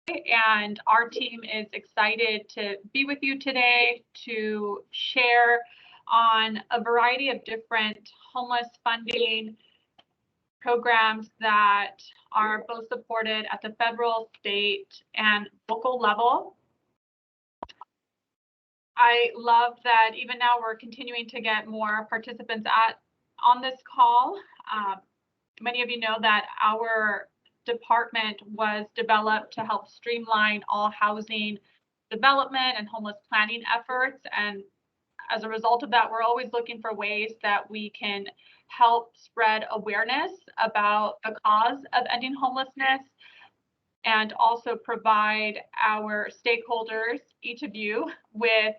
and our team is excited to be with you today to share on a variety of different homeless funding programs that are both supported at the federal, state, and local level. I love that even now we're continuing to get more participants on this call. Many of you know that our department was developed to help streamline all housing development and homeless planning efforts. And as a result of that, we're always looking for ways that we can help spread awareness about the cause of ending homelessness and also provide our stakeholders, each of you, with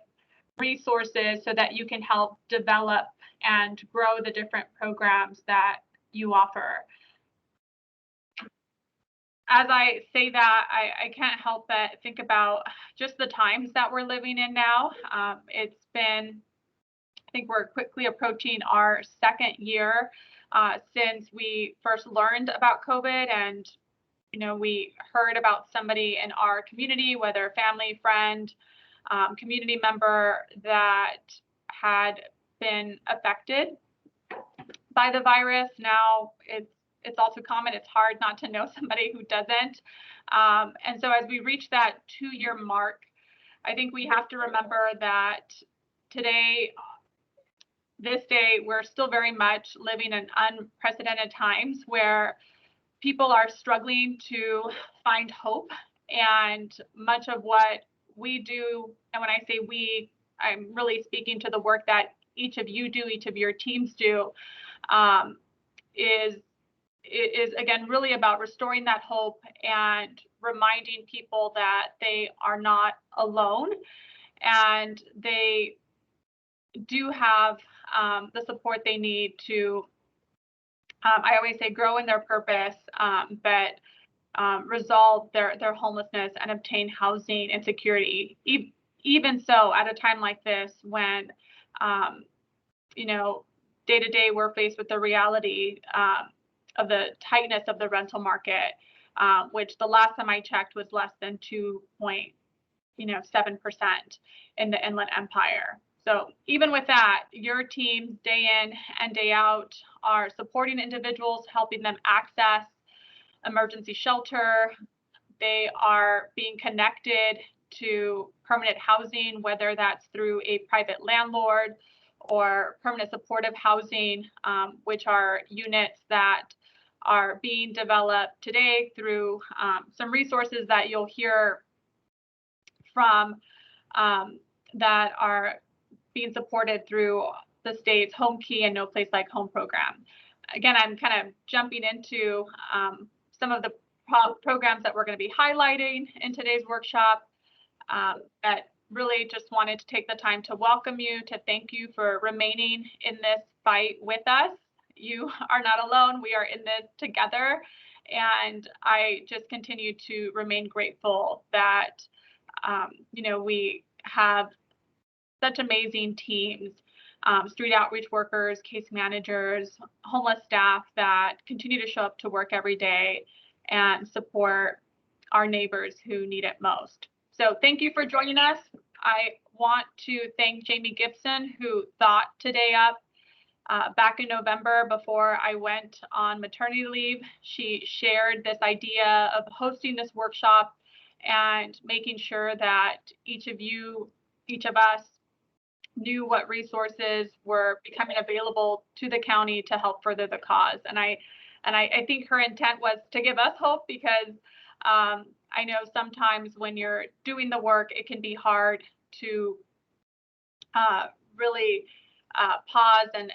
resources so that you can help develop and grow the different programs that you offer. As I say that, I can't help but think about just the times that we're living in now. It's been, I think we're quickly approaching our second year since we first learned about COVID, and we heard about somebody in our community, whether family, friend, community member, that had been affected by the virus. Now it's also common. It's hard not to know somebody who doesn't. And so as we reach that 2-year mark, I think we have to remember that today, this day, we're still very much living in unprecedented times where people are struggling to find hope. And much of what we do, and when I say we, I'm really speaking to the work that each of you do, each of your teams do, is again really about restoring that hope and reminding people that they are not alone and they do have the support they need to, I always say, grow in their purpose, but resolve their homelessness and obtain housing and security. Even so, at a time like this, when day to day we're faced with the reality of the tightness of the rental market, which the last time I checked was less than 2.7% in the Inland Empire. So even with that, your teams day in and day out are supporting individuals, helping them access emergency shelter. They are being connected to permanent housing, whether that's through a private landlord or permanent supportive housing, which are units that are being developed today through some resources that you'll hear from that are being supported through the state's Home Key and No Place Like Home program. Again, I'm kind of jumping into some of the programs that we're going to be highlighting in today's workshop, that really just wanted to take the time to welcome you, to thank you for remaining in this fight with us. You are not alone. We are in this together. And I just continue to remain grateful that, we have such amazing teams, street outreach workers, case managers, homeless staff that continue to show up to work every day and support our neighbors who need it most. So thank you for joining us. I want to thank Jamie Gibson, who thought today up back in November before I went on maternity leave. She shared this idea of hosting this workshop and making sure that each of us knew what resources were becoming available to the county to help further the cause. And I think her intent was to give us hope, because I know sometimes when you're doing the work, it can be hard to really pause and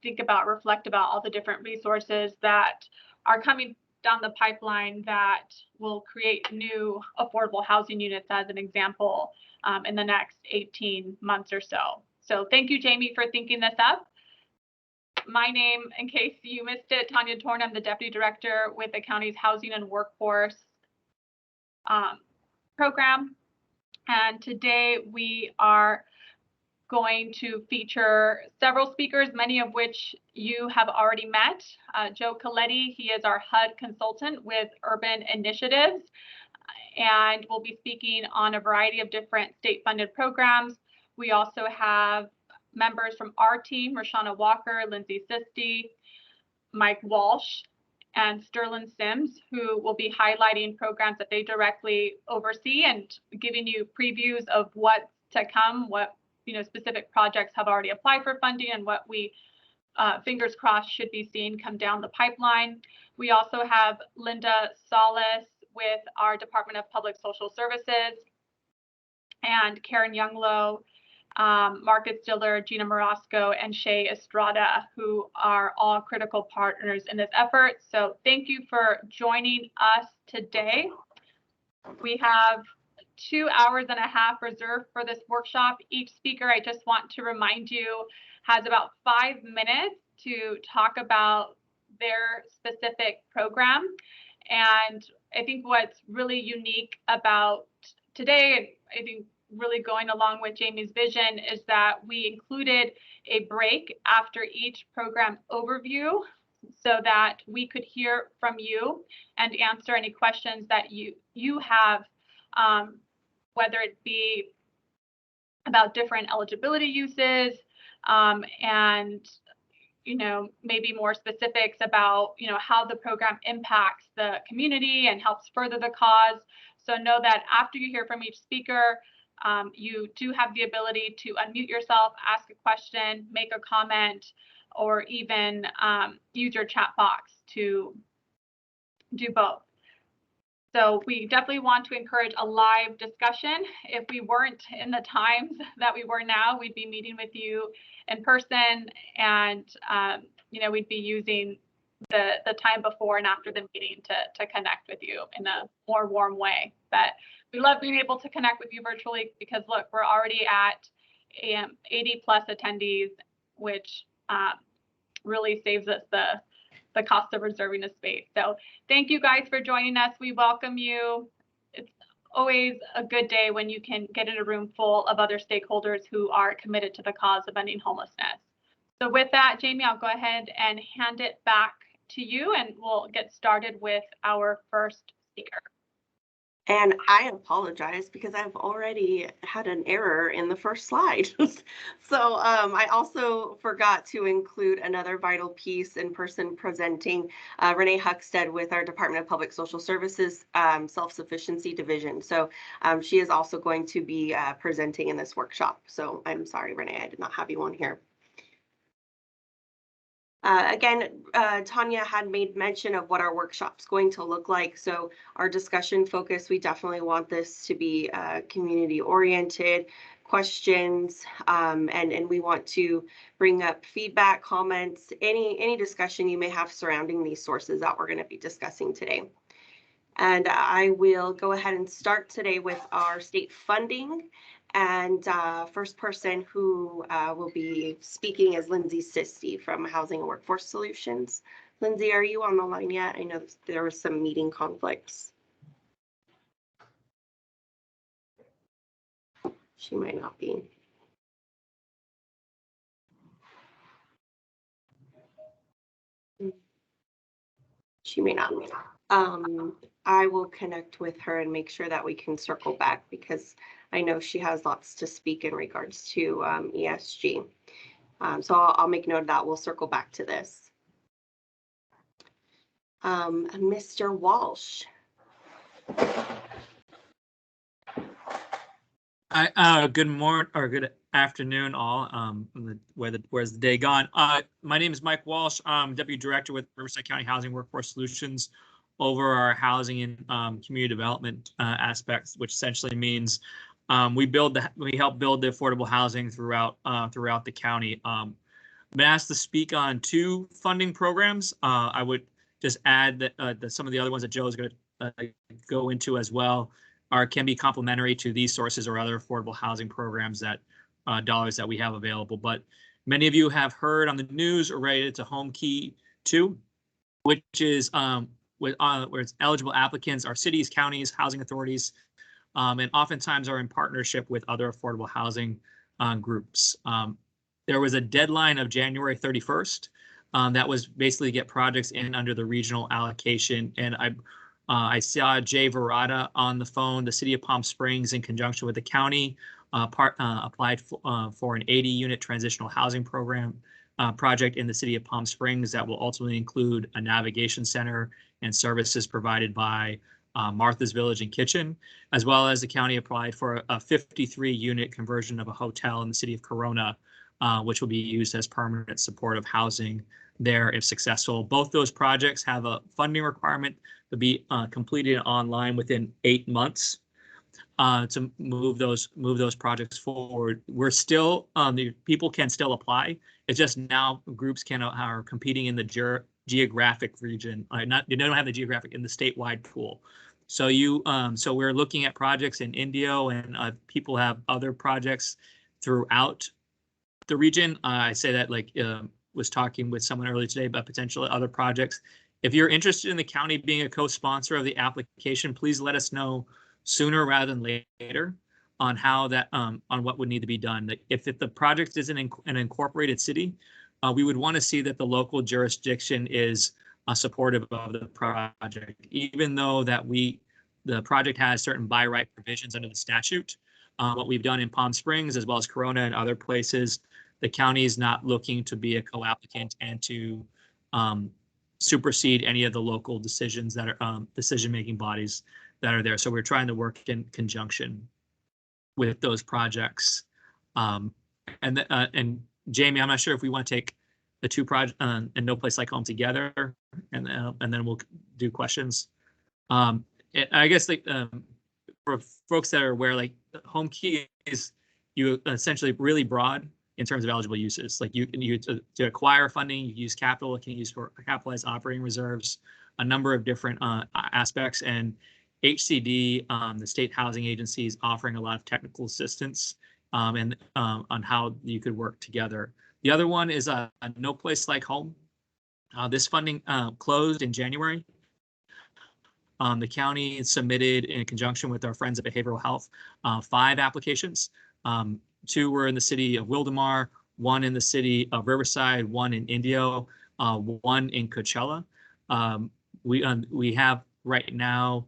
think about, reflect about all the different resources that are coming down the pipeline that will create new affordable housing units, as an example, in the next 18 months or so. So thank you, Jamie, for thinking this up. My name, in case you missed it, Tanya Torn. I'm the Deputy Director with the county's Housing and Workforce program. And today we are going to feature several speakers, many of which you have already met. Joe Coletti, he is our HUD consultant with Urban Initiatives, and will be speaking on a variety of different state-funded programs. We also have members from our team, Roshana Walker, Lindsay Sisti, Mike Walsh, and Sterling Sims, who will be highlighting programs that they directly oversee and giving you previews of what's to come, what specific projects have already applied for funding, and what we fingers crossed should be seeing come down the pipeline. We also have Linda Solis with our Department of Public Social Services, and Karen Younglow, Marcus Diller, Gina Morosco, and Shay Estrada, who are all critical partners in this effort. So thank you for joining us today. We have 2 hours and a half reserved for this workshop. Each speaker, I just want to remind you, has about 5 minutes to talk about their specific program. And I think what's really unique about today, and I think really going along with Jamie's vision, is that we included a break after each program overview so that we could hear from you and answer any questions that you have, whether it be about different eligibility uses, and maybe more specifics about how the program impacts the community and helps further the cause. So know that after you hear from each speaker, you do have the ability to unmute yourself, ask a question, make a comment, or even use your chat box to do both. So we definitely want to encourage a live discussion. If we weren't in the times that we were now, we'd be meeting with you in person, and we'd be using the time before and after the meeting to connect with you in a more warm way. But we love being able to connect with you virtually because look, we're already at 80 plus attendees, which really saves us the cost of reserving a space. So thank you guys for joining us. We welcome you. It's always a good day when you can get in a room full of other stakeholders who are committed to the cause of ending homelessness. So with that, Jamie, I'll go ahead and hand it back to you, and we'll get started with our first speaker. And I apologize because I've already had an error in the first slide. So I also forgot to include another vital piece in person presenting, Renee Huckstead with our Department of Public Social Services Self-Sufficiency Division. So she is also going to be presenting in this workshop. So I'm sorry, Renee, I did not have you on here. Again, Tanya had made mention of what our workshop's going to look like. So our discussion focus, we definitely want this to be community oriented questions, and we want to bring up feedback, comments, any discussion you may have surrounding these sources that we're going to be discussing today. And I will go ahead and start today with our state funding. And first person who will be speaking is Lindsay Sisti from Housing and Workforce Solutions. Lindsay, are you on the line yet? I know there was some meeting conflicts. She might not be. She may not. I will connect with her and make sure that we can circle back because I know she has lots to speak in regards to ESG. So I'll make note of that. We'll circle back to this. Mr. Walsh. Good morning or good afternoon, all. Where's the day gone? My name is Mike Walsh. I'm Deputy Director with Riverside County Housing Workforce Solutions over our housing and community development aspects, which essentially means we help build the affordable housing throughout the county. I've been asked to speak on 2 funding programs. I would just add that some of the other ones that Joe is going to go into as well can be complementary to these sources or other affordable housing programs that dollars that we have available. But many of you have heard on the news related to Home Key 2, which is where it's eligible applicants are cities, counties, housing authorities, and oftentimes are in partnership with other affordable housing groups. There was a deadline of January 31st. That was basically get projects in under the regional allocation. And I saw Jay Verada on the phone. The city of Palm Springs, in conjunction with the county, applied for an 80-unit transitional housing program project in the city of Palm Springs that will ultimately include a navigation center and services provided by Martha's Village and Kitchen, as well as the county applied for a 53-unit conversion of a hotel in the city of Corona, which will be used as permanent supportive housing there if successful. Both those projects have a funding requirement to be completed online within 8 months to move those projects forward. We're still the people can still apply. It's just now groups are competing in the geographic region. They don't have the geographic in the statewide pool. So so we're looking at projects in Indio, and people have other projects throughout the region. I say that like was talking with someone earlier today about potential other projects. If you're interested in the county being a co-sponsor of the application, please let us know sooner rather than later on how that on what would need to be done. Like if the project isn't an incorporated city, we would want to see that the local jurisdiction is supportive of the project, even though that the project has certain by right provisions under the statute. What we've done in Palm Springs, as well as Corona and other places, the county is not looking to be a co-applicant and to supersede any of the local decisions that are decision-making bodies that are there. So we're trying to work in conjunction with those projects. And Jamie, I'm not sure if we want to take the two projects and No Place Like Home together, and then we'll do questions. I guess like for folks that are aware, like Home Key is essentially really broad in terms of eligible uses. Like you to acquire funding, you use capital. It can be used for capitalized operating reserves, a number of different aspects. And HCD, the state housing agency, is offering a lot of technical assistance and on how you could work together. The other one is No Place Like Home. This funding closed in January. The county submitted, in conjunction with our friends at Behavioral Health, 5 applications. 2 were in the city of Wildomar, 1 in the city of Riverside, 1 in Indio, 1 in Coachella. We have right now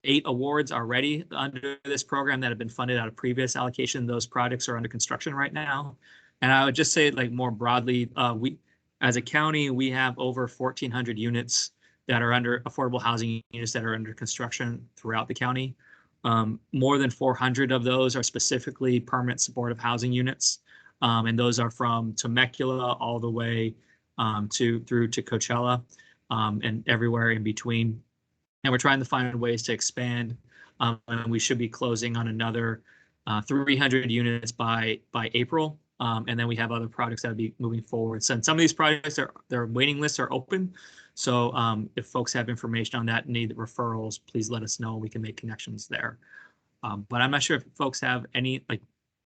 8 awards already under this program that have been funded out of previous allocation. Those projects are under construction right now. And I would just say, like more broadly, we as a county, we have over 1,400 units that are under affordable housing units that are under construction throughout the county. More than 400 of those are specifically permanent supportive housing units. And those are from Temecula all the way through to Coachella and everywhere in between. And we're trying to find ways to expand. And we should be closing on another 300 units by April. And then we have other projects that will be moving forward. So some of these projects, their waiting lists are open. So if folks have information on that, need referrals, please let us know. We can make connections there. But I'm not sure if folks have any like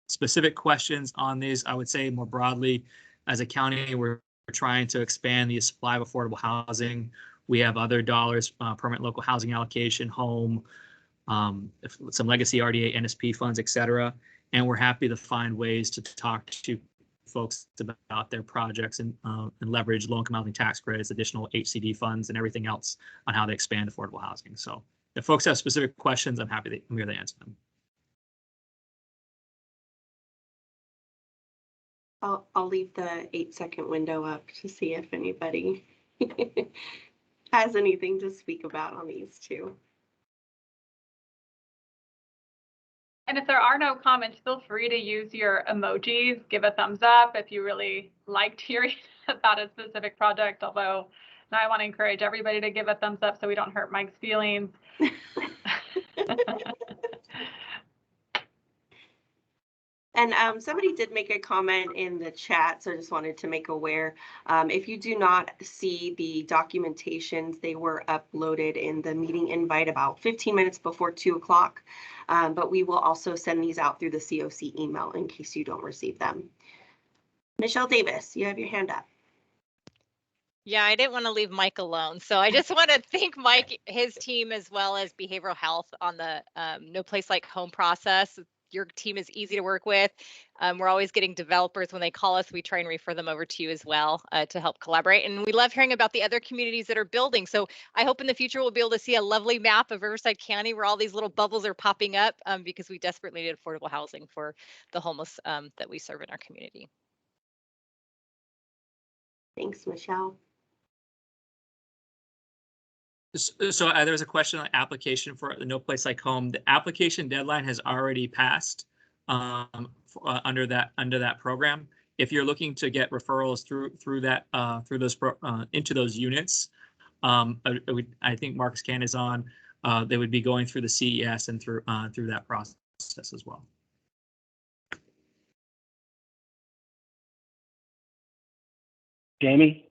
specific questions on these. I would say more broadly, as a county, we're trying to expand the supply of affordable housing. We have other dollars, permanent local housing allocation, home, some legacy RDA, NSP funds, et cetera. And we're happy to find ways to talk to folks about their projects and leverage low-income housing tax credits, additional HCD funds, and everything else on how they expand affordable housing. So if folks have specific questions, I'm here to answer them. I'll leave the 8-second window up to see if anybody has anything to speak about on these two. And if there are no comments, feel free to use your emojis, give a thumbs up if you really liked hearing about a specific project, although now I want to encourage everybody to give a thumbs up so we don't hurt Mike's feelings. And somebody did make a comment in the chat, so I just wanted to make aware. If you do not see the documentations, they were uploaded in the meeting invite about 15 minutes before 2 o'clock. But we will also send these out through the COC email in case you don't receive them. Michelle Davis, you have your hand up. Yeah, I didn't want to leave Mike alone. So I just want to thank Mike, his team, as well as Behavioral Health on the No Place Like Home process. your team is easy to work with. We're always getting developers when they call us. We try and refer them over to you as well to help collaborate. And we love hearing about the other communities that are building. So I hope in the future we'll be able to see a lovely map of Riverside County where all these little bubbles are popping up because we desperately need affordable housing for the homeless that we serve in our community. Thanks, Michelle. So there was a question on application for the No Place Like Home. The application deadline has already passed under that program. If you're looking to get referrals through those into those units, I think Marcus Can is on. They would be going through the CES and through that process as well. Jamie?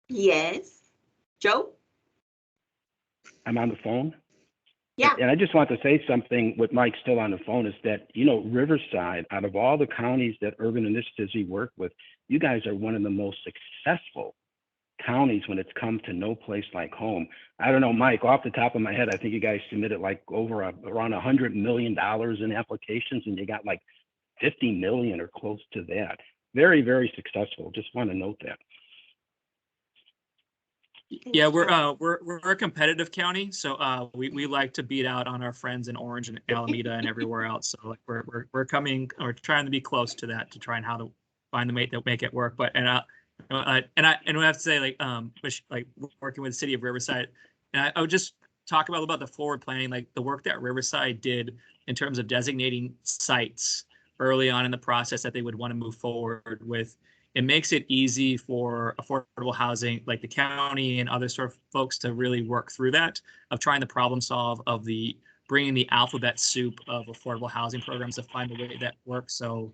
Yes. Joe? I'm on the phone. Yeah. And I just want to say something with Mike still on the phone is that, you know, Riverside, out of all the counties that Urban Initiatives we work with, you guys are one of the most successful counties when it's come to No Place Like Home. I don't know, Mike, off the top of my head, I think you guys submitted like around $100 million in applications, and you got like 50 million or close to that. Very, very successful. Just want to note that. Yeah, we're a competitive county, so we like to beat out on our friends in Orange and Alameda and everywhere else. So like we're trying to be close to that to try and how to find the mate that make it work. But and I have to say like working with the city of Riverside, and I would just talk about the forward planning, like the work that Riverside did in terms of designating sites early on in the process that they would want to move forward with. It makes it easy for affordable housing, like the county and other sort of folks, to really work through that, of trying to problem solve, of bringing the alphabet soup of affordable housing programs to find a way that works. So,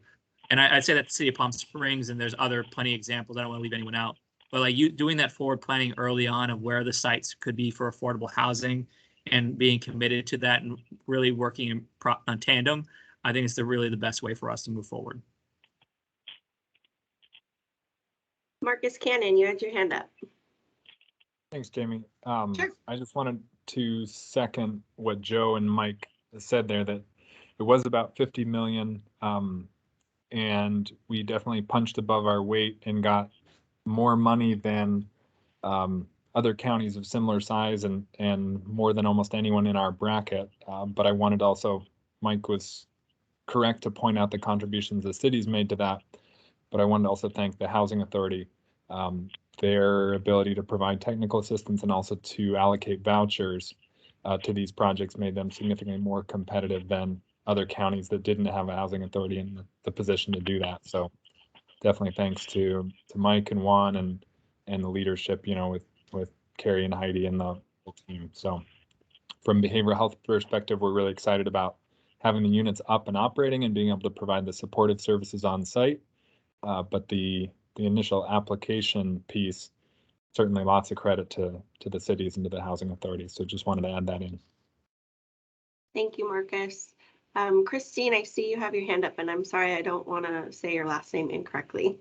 and I'd say that the city of Palm Springs, and there's plenty of examples, I don't want to leave anyone out, but like you doing that forward planning early on of where the sites could be for affordable housing and being committed to that and really working in tandem, I think it's really the best way for us to move forward. Marcus Cannon, you had your hand up. Thanks, Jamie. Sure. I just wanted to second what Joe and Mike said there, that it was about 50 million, and we definitely punched above our weight and got more money than other counties of similar size and more than almost anyone in our bracket. But I wanted also, Mike was correct to point out the contributions the city's made to that. But I wanted to also thank the Housing Authority. Their ability to provide technical assistance and also to allocate vouchers to these projects made them significantly more competitive than other counties that didn't have a housing authority in the position to do that. So definitely thanks to Mike and Juan and the leadership, you know, with Carrie and Heidi and the whole team. So from a behavioral health perspective, we're really excited about having the units up and operating and being able to provide the supportive services on site. But the initial application piece, certainly lots of credit to the cities and to the housing authorities. So just wanted to add that in. Thank you, Marcus. Christine, I see you have your hand up, and I'm sorry, I don't want to say your last name incorrectly.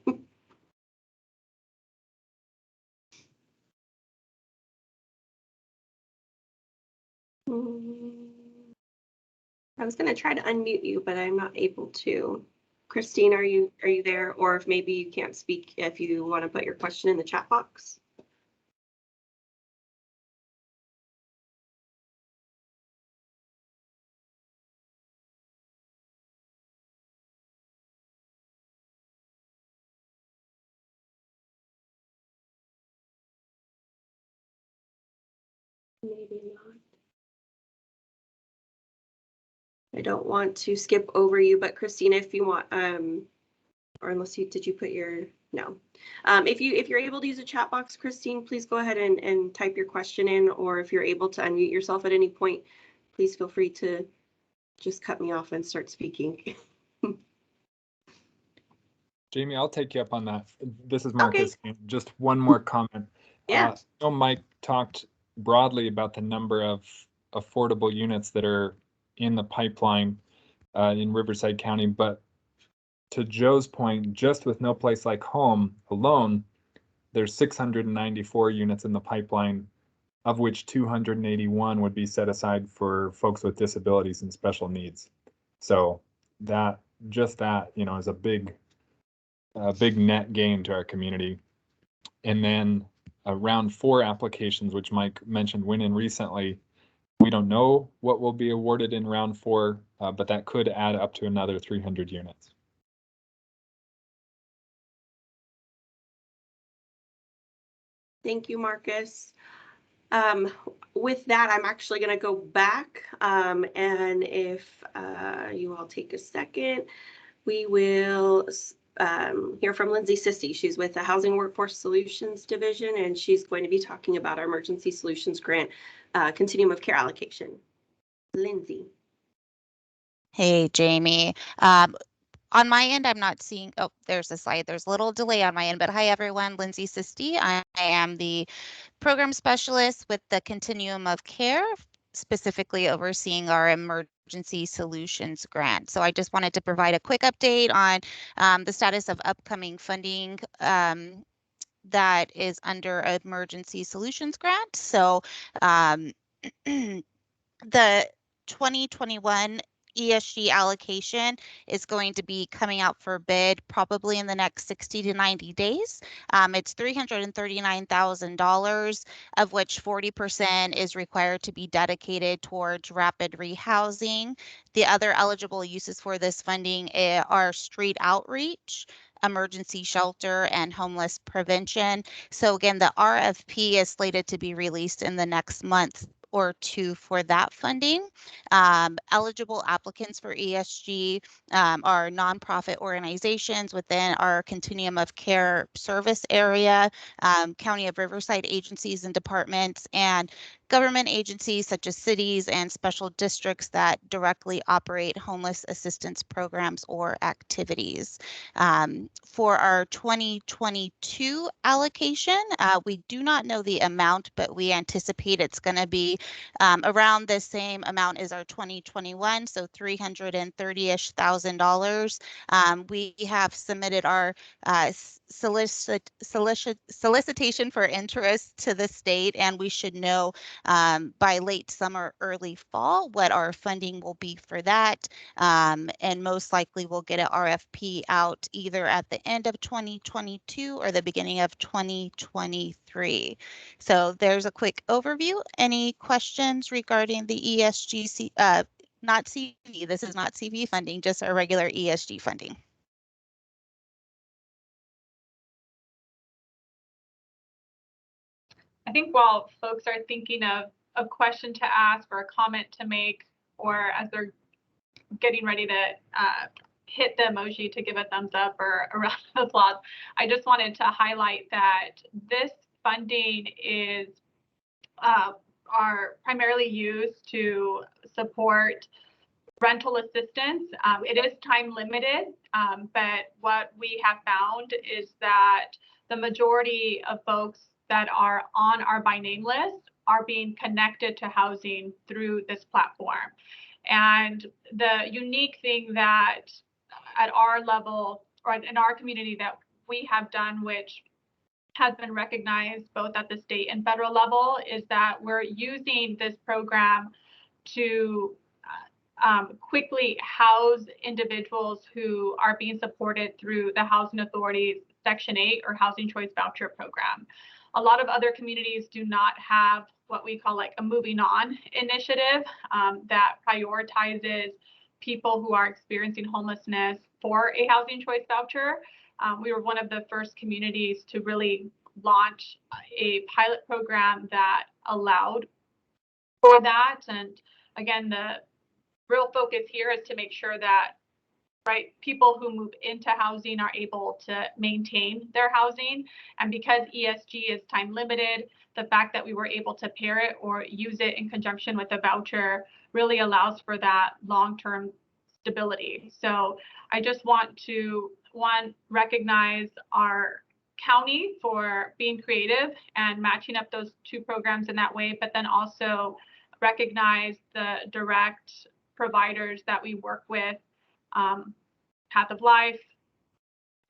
I was going to try to unmute you, but I'm not able to. Christine, are you there? Or if maybe you can't speak, if you want to put your question in the chat box. Maybe not. I don't want to skip over you, but Christina, if you want, or unless did you put your, no. If you're able to use a chat box, Christine, please go ahead and type your question in, or if you're able to unmute yourself at any point, please feel free to just cut me off and start speaking. Jamie, I'll take you up on that. This is Marcus. Okay. Just one more comment. Yeah. Mike talked broadly about the number of affordable units that are in the pipeline in Riverside County, but to Joe's point, just with No Place Like Home alone, there's 694 units in the pipeline, of which 281 would be set aside for folks with disabilities and special needs. So that is a big net gain to our community. And then round 4 applications, which Mike mentioned, went in recently. We don't know what will be awarded in round 4, but that could add up to another 300 units. Thank you, Marcus. With that, I'm actually going to go back, and if you all take a second, we will hear from Lindsay Sissy. She's with the Housing Workforce Solutions Division, and she's going to be talking about our Emergency Solutions Grant Continuum of Care allocation. Lindsay. Hey, Jamie. On my end, I'm not seeing, oh, there's a slide. There's a little delay on my end, but hi, everyone. Lindsay Sisti. I am the program specialist with the Continuum of Care, specifically overseeing our Emergency Solutions Grant. So I just wanted to provide a quick update on the status of upcoming funding that is under Emergency Solutions Grant. So the 2021 ESG allocation is going to be coming out for bid probably in the next 60 to 90 days. It's $339,000, of which 40% is required to be dedicated towards rapid rehousing. The other eligible uses for this funding are street outreach, emergency shelter, and homeless prevention. So again, the RFP is slated to be released in the next month or 2 for that funding. Eligible applicants for ESG are nonprofit organizations within our Continuum of Care service area, County of Riverside agencies and departments, and government agencies such as cities and special districts that directly operate homeless assistance programs or activities. For our 2022 allocation, we do not know the amount, but we anticipate it's going to be around the same amount as our 2021, so $330,000. We have submitted our solicitation for interest to the state, and we should know by late summer, early fall, what our funding will be for that. And most likely we'll get an RFP out either at the end of 2022 or the beginning of 2023. So there's a quick overview. Any questions regarding the ESG, not CV, this is not CV funding, just our regular ESG funding. I think while folks are thinking of a question to ask or a comment to make, or as they're getting ready to hit the emoji to give a thumbs up or a round of applause, I just wanted to highlight that this funding is are primarily used to support rental assistance. It is time limited, but what we have found is that the majority of folks that are on our by name list are being connected to housing through this platform. And the unique thing that at our level or in our community that we have done, which has been recognized both at the state and federal level, is that we're using this program to quickly house individuals who are being supported through the Housing Authority's Section 8 or Housing Choice Voucher Program. A lot of other communities do not have what we call like a moving on initiative that prioritizes people who are experiencing homelessness for a housing choice voucher. We were one of the first communities to really launch a pilot program that allowed for that. And again, the real focus here is to make sure that people who move into housing are able to maintain their housing. And because ESG is time limited, the fact that we were able to pair it or use it in conjunction with a voucher really allows for that long-term stability. So I just want to, one, recognize our county for being creative and matching up those two programs in that way, but then also recognize the direct providers that we work with, Path of Life,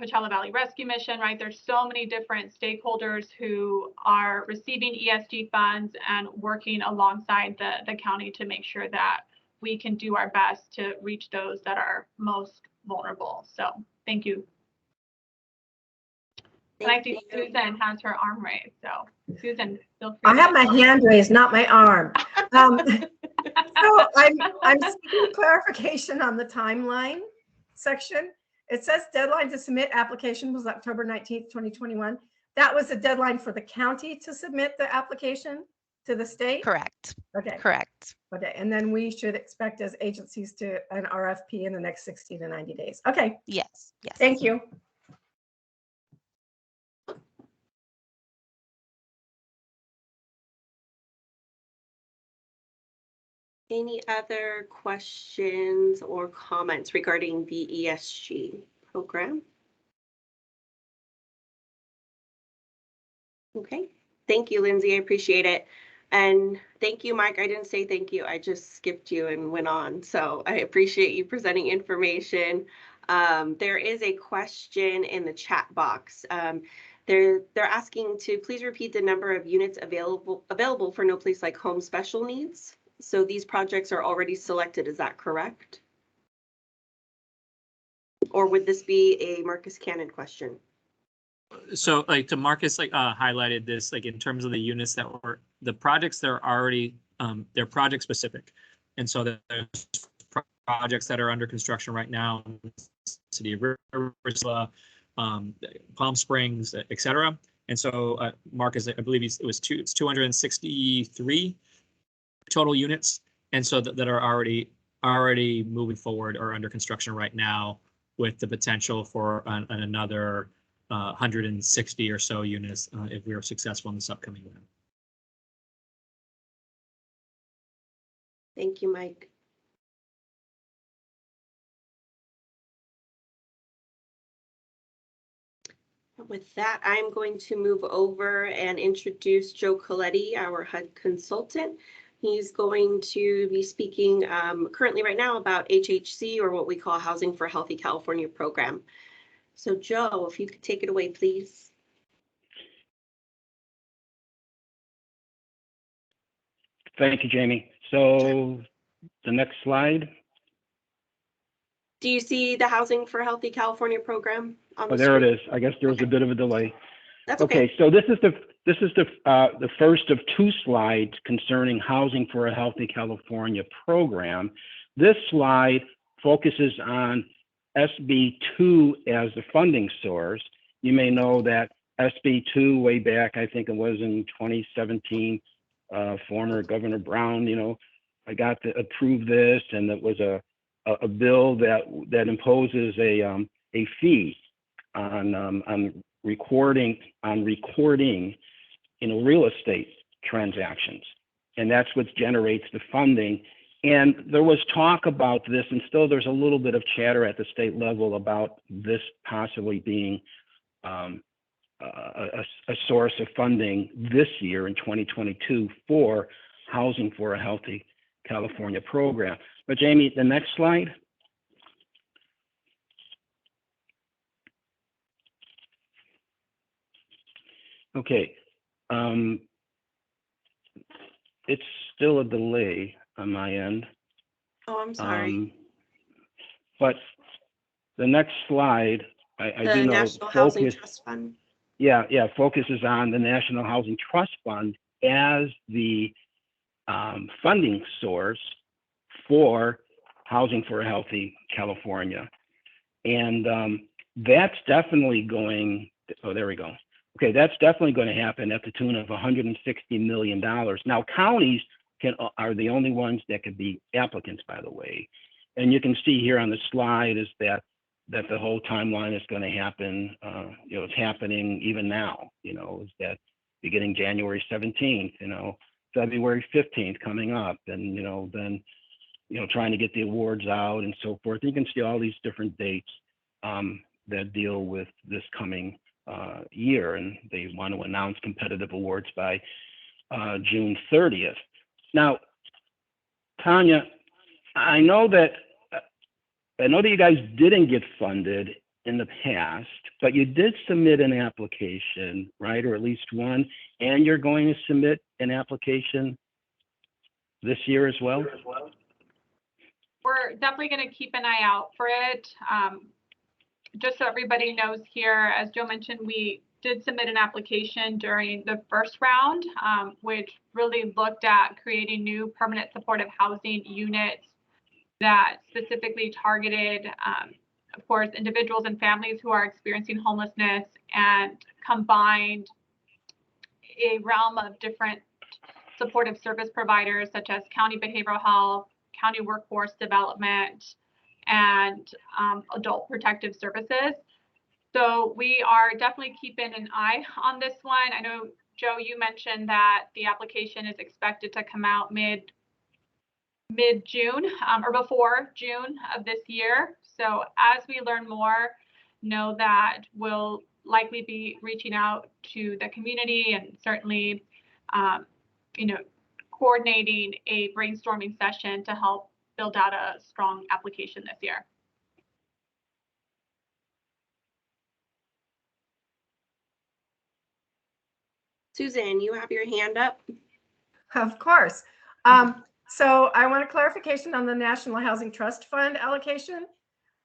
Coachella Valley Rescue Mission, right? There's so many different stakeholders who are receiving ESG funds and working alongside the county to make sure that we can do our best to reach those that are most vulnerable. So thank you. And I think Susan has her arm raised. So Susan, feel free. I have my hand raised, not my arm. So I'm seeking clarification on the timeline section. It says deadline to submit application was October 19th, 2021. That was the deadline for the county to submit the application to the state? Correct. Okay. Correct. Okay. And then we should expect as agencies to an RFP in the next 60 to 90 days. Okay. Yes. Yes. Thank you. Any other questions or comments regarding the ESG program? Okay, thank you, Lindsay. I appreciate it. And thank you, Mike. I didn't say thank you. I just skipped you and went on. So I appreciate you presenting information. There is a question in the chat box. They're asking to please repeat the number of units available for No Place Like Home special needs. So these projects are already selected, is that correct? Or would this be a Marcus Cannon question? So like to Marcus, like highlighted this, like in terms of the units that were, the projects that are already, they're project specific. And so there's projects that are under construction right now, City of Riverside, Palm Springs, et cetera. And so Marcus, I believe it's 263 total units. And so that are already moving forward or under construction right now, with the potential for another 160 or so units if we are successful in this upcoming round. Thank you, Mike. With that, I'm going to move over and introduce Joe Coletti, our HUD consultant. He's going to be speaking currently right now about HHC, or what we call Housing for a Healthy California program. So Joe, if you could take it away, please. Thank you, Jamie. So the next slide. Do you see the Housing for a Healthy California program on the there screen? it is. I guess there was a bit of a delay. That's okay. Okay, so this is the first of two slides concerning Housing for a Healthy California program. This slide focuses on SB2 as the funding source. You may know that SB2 way back, I think it was in 2017, former Governor Brown, I got to approve this, and it was a bill that imposes a fee on recording real estate transactions, and that's what generates the funding. And there was talk about this, and still there's a little bit of chatter at the state level about this possibly being a source of funding this year in 2022 for Housing for a Healthy California program. But Jamie, the next slide. Okay, it's still a delay on my end. Oh, I'm sorry. But the next slide, I do know, National Housing Trust Fund. Yeah, focuses on the National Housing Trust Fund as the funding source for Housing for a Healthy California. And that's definitely going, oh, there we go. Okay, that's definitely going to happen at the tune of $160 million. Now, counties are the only ones that could be applicants, by the way. And you can see here on the slide is that the whole timeline is going to happen. It's happening even now, is that beginning January 17th, February 15th coming up, and, then, trying to get the awards out and so forth. You can see all these different dates that deal with this coming year, and they want to announce competitive awards by June 30th. Now, Tanya, I know that you guys didn't get funded in the past, but you did submit an application, right? Or at least one, and you're going to submit an application this year as well? we're definitely going to keep an eye out for it. Just so everybody knows here, as Joe mentioned, we did submit an application during the first round, which really looked at creating new permanent supportive housing units that specifically targeted, of course, individuals and families who are experiencing homelessness, and combined a realm of different supportive service providers such as county behavioral health, county workforce development, and adult protective services. So we are definitely keeping an eye on this one. I know, Joe, you mentioned that the application is expected to come out mid-June or before June of this year. So as we learn more, know that we'll likely be reaching out to the community and certainly, coordinating a brainstorming session to help build out a strong application this year. Susan, you have your hand up. Of course. So I want a clarification on the National Housing Trust Fund allocation.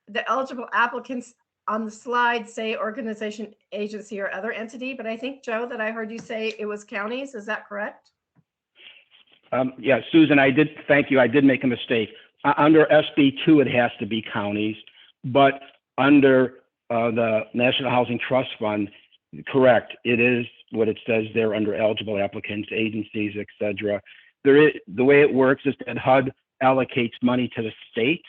The eligible applicants on the slide say organization, agency, or other entity, but I think, Joe, that I heard you say it was counties. Is that correct? Yeah, Susan, thank you. I did make a mistake. Under SB2, it has to be counties, but under the National Housing Trust Fund, correct, it is what it says there under eligible applicants, agencies, etc. The way it works is that HUD allocates money to the state,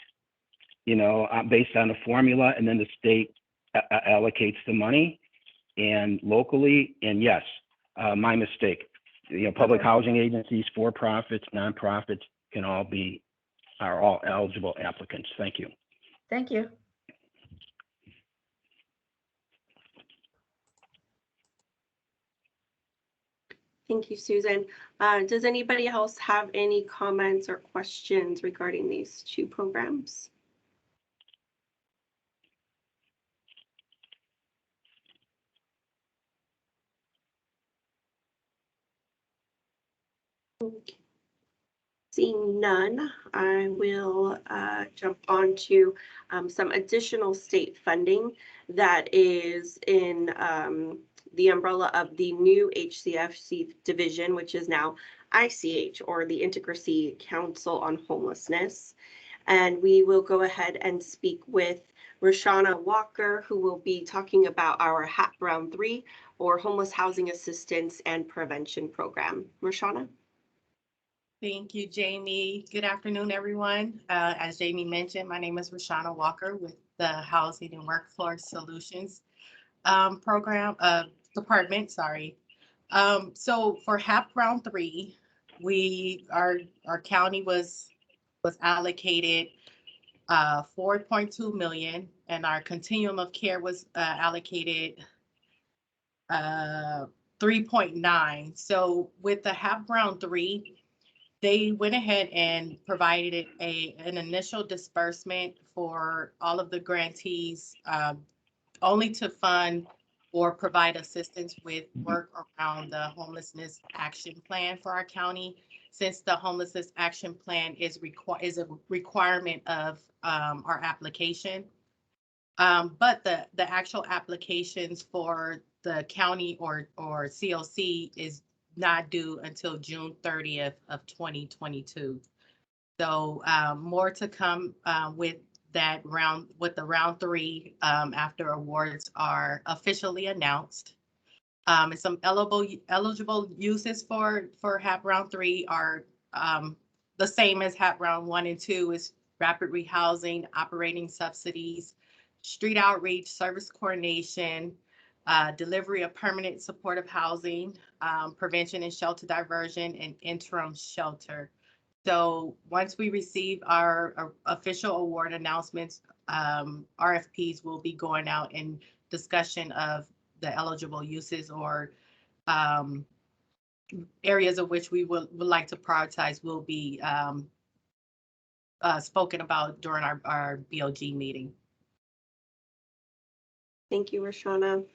based on a formula, and then the state allocates the money, and locally, and yes, my mistake. Public housing agencies, for-profits, nonprofits are all eligible applicants. Thank you. Thank you. Thank you, Susan. Does anybody else have any comments or questions regarding these two programs? Okay. Seeing none, I will jump on to some additional state funding that is in the umbrella of the new HCFC division, which is now ICH, or the Intigracy Council on Homelessness. And we will go ahead and speak with Roshana Walker, who will be talking about our HAP Round 3, or Homeless Housing Assistance and Prevention Program. Roshana? Thank you, Jamie. Good afternoon, everyone. As Jamie mentioned, my name is Roshana Walker with the Housing and Workforce Solutions department. So for HAP Round 3, our county was allocated 4.2 million, and our continuum of care was allocated 3.9. So with the HAP Round 3, they went ahead and provided an initial disbursement for all of the grantees, only to fund or provide assistance with work around the homelessness action plan for our county, since the homelessness action plan is a requirement of our application. But the actual applications for the county or COC is not due until June 30th of 2022. So more to come with the round 3 after awards are officially announced. And some eligible uses for HAP Round 3 are the same as HAP Round 1 and 2, is rapid rehousing, operating subsidies, street outreach, service coordination, delivery of permanent supportive housing, prevention and shelter diversion, and interim shelter. So once we receive our official award announcements, RFPs will be going out, and discussion of the eligible uses or areas of which we would like to prioritize will be spoken about during our BOG meeting. Thank you, Roshana.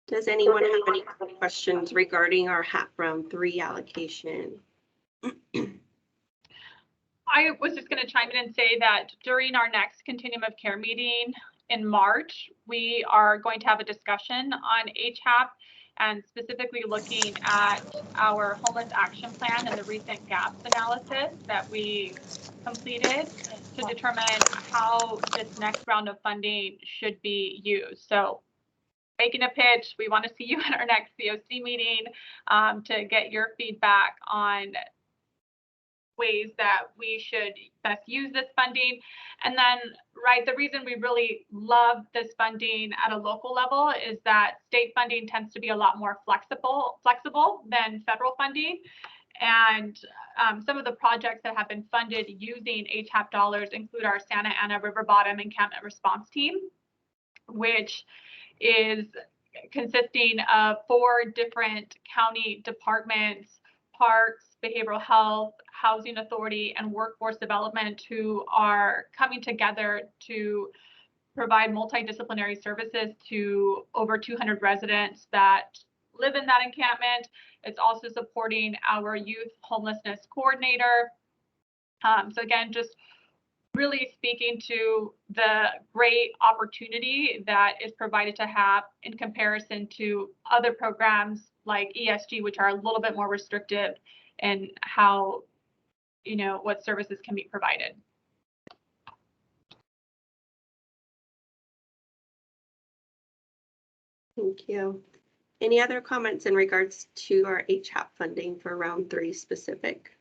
Does anyone have any questions regarding our HAP Round 3 allocation? I was just going to chime in and say that during our next Continuum of Care meeting in March, we are going to have a discussion on HAP and specifically looking at our homeless action plan and the recent gaps analysis that we completed to determine how this next round of funding should be used. So making a pitch, we want to see you at our next COC meeting to get your feedback on ways that we should best use this funding. And then, right, the reason we really love this funding at a local level is that state funding tends to be a lot more flexible than federal funding. And some of the projects that have been funded using HAP dollars include our Santa Ana River Bottom Encampment Response Team, which is consisting of 4 different county departments, parks, behavioral health, housing authority, and workforce development, who are coming together to provide multidisciplinary services to over 200 residents that live in that encampment. It's also supporting our youth homelessness coordinator. So again, just really speaking to the great opportunity that is provided to HAP in comparison to other programs like ESG, which are a little bit more restrictive in how, what services can be provided. Thank you. Any other comments in regards to our HAP funding for round 3 specific?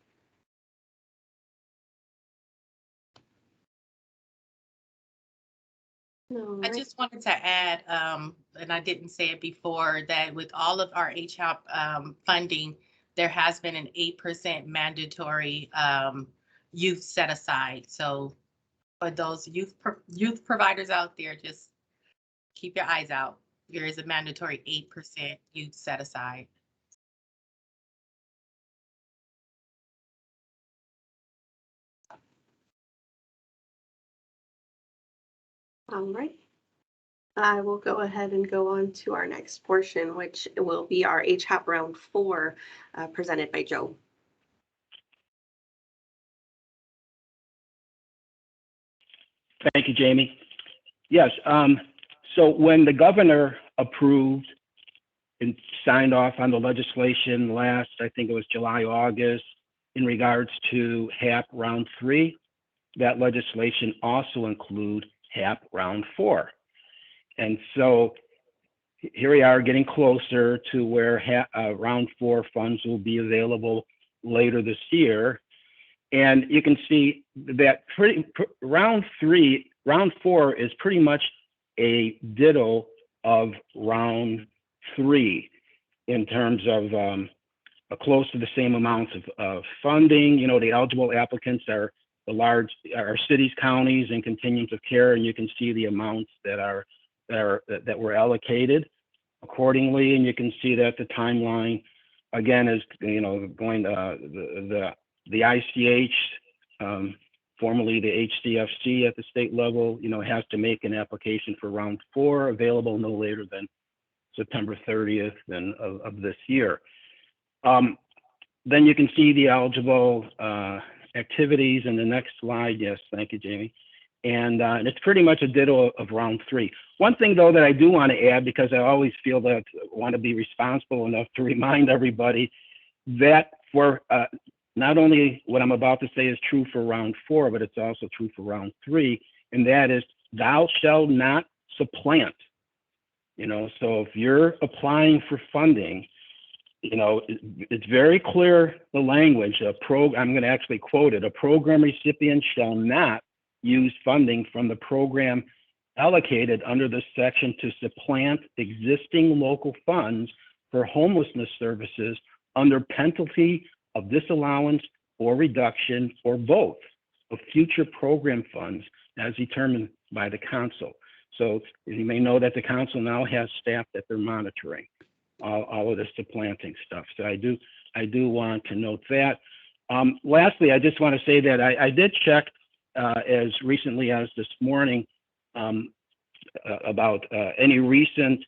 No, I just wanted to add, and I didn't say it before, that with all of our HAP funding, there has been an 8% mandatory youth set aside. So for those youth providers out there, just keep your eyes out. There is a mandatory 8% youth set aside. All right. I will go ahead and go on to our next portion, which will be our HAP round 4, presented by Joe. Thank you, Jamie. Yes, so when the governor approved and signed off on the legislation last, I think it was July, August, in regards to HAP round 3, that legislation also include HAP round 4. And so here we are getting closer to where round 4 funds will be available later this year. And you can see that round 4 is pretty much a ditto of round 3 in terms of close to the same amounts of funding. The eligible applicants are our cities, counties, and continuums of care, and you can see the amounts that were allocated accordingly. And you can see that the timeline again is going the ICH, formerly the HCFC at the state level, has to make an application for round 4 available no later than September 30th of this year. Then you can see the eligible activities in the next slide. Yes, thank you, Jamie. And it's pretty much a ditto of round 3. One thing, though, that I do want to add, because I always feel that I want to be responsible enough to remind everybody that for not only what I'm about to say is true for round 4, but it's also true for round 3, and that is thou shalt not supplant. So if you're applying for funding, it's very clear, the language, I'm going to actually quote it: a program recipient shall not use funding from the program allocated under this section to supplant existing local funds for homelessness services under penalty of disallowance or reduction or both of future program funds as determined by the council. So you may know that the council now has staff that they're monitoring all of the supplanting stuff. So I do want to note that. Lastly, I just want to say that I did check as recently as this morning about any recent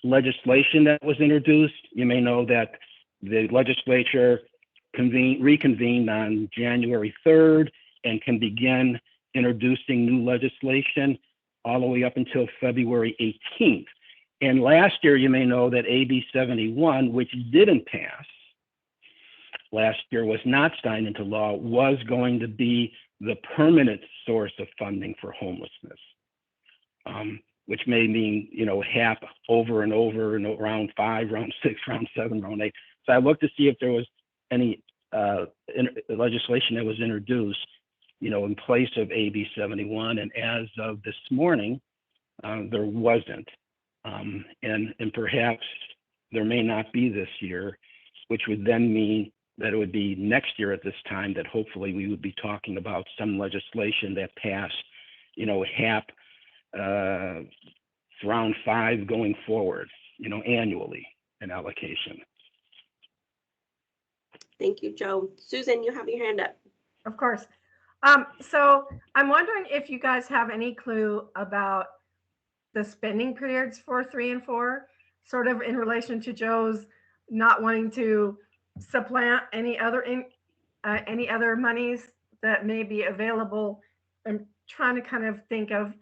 legislation that was introduced. You may know that the legislature reconvened on January 3rd, and can begin introducing new legislation all the way up until February 18th. And last year, you may know that AB 71, which didn't pass last year, was not signed into law, was going to be the permanent source of funding for homelessness, which may mean, HAP over and over, round 5, round 6, round 7, round 8. So I looked to see if there was any legislation that was introduced, in place of AB 71. And as of this morning, there wasn't. And perhaps there may not be this year, which would then mean that it would be next year at this time that hopefully we would be talking about some legislation that passed, HAP round 5 going forward, annually in allocation. Thank you, Joe. Susan, you have your hand up. Of course. So I'm wondering if you guys have any clue about the spending periods for 3 and 4, sort of in relation to Joe's not wanting to supplant any other monies that may be available. I'm trying to kind of think of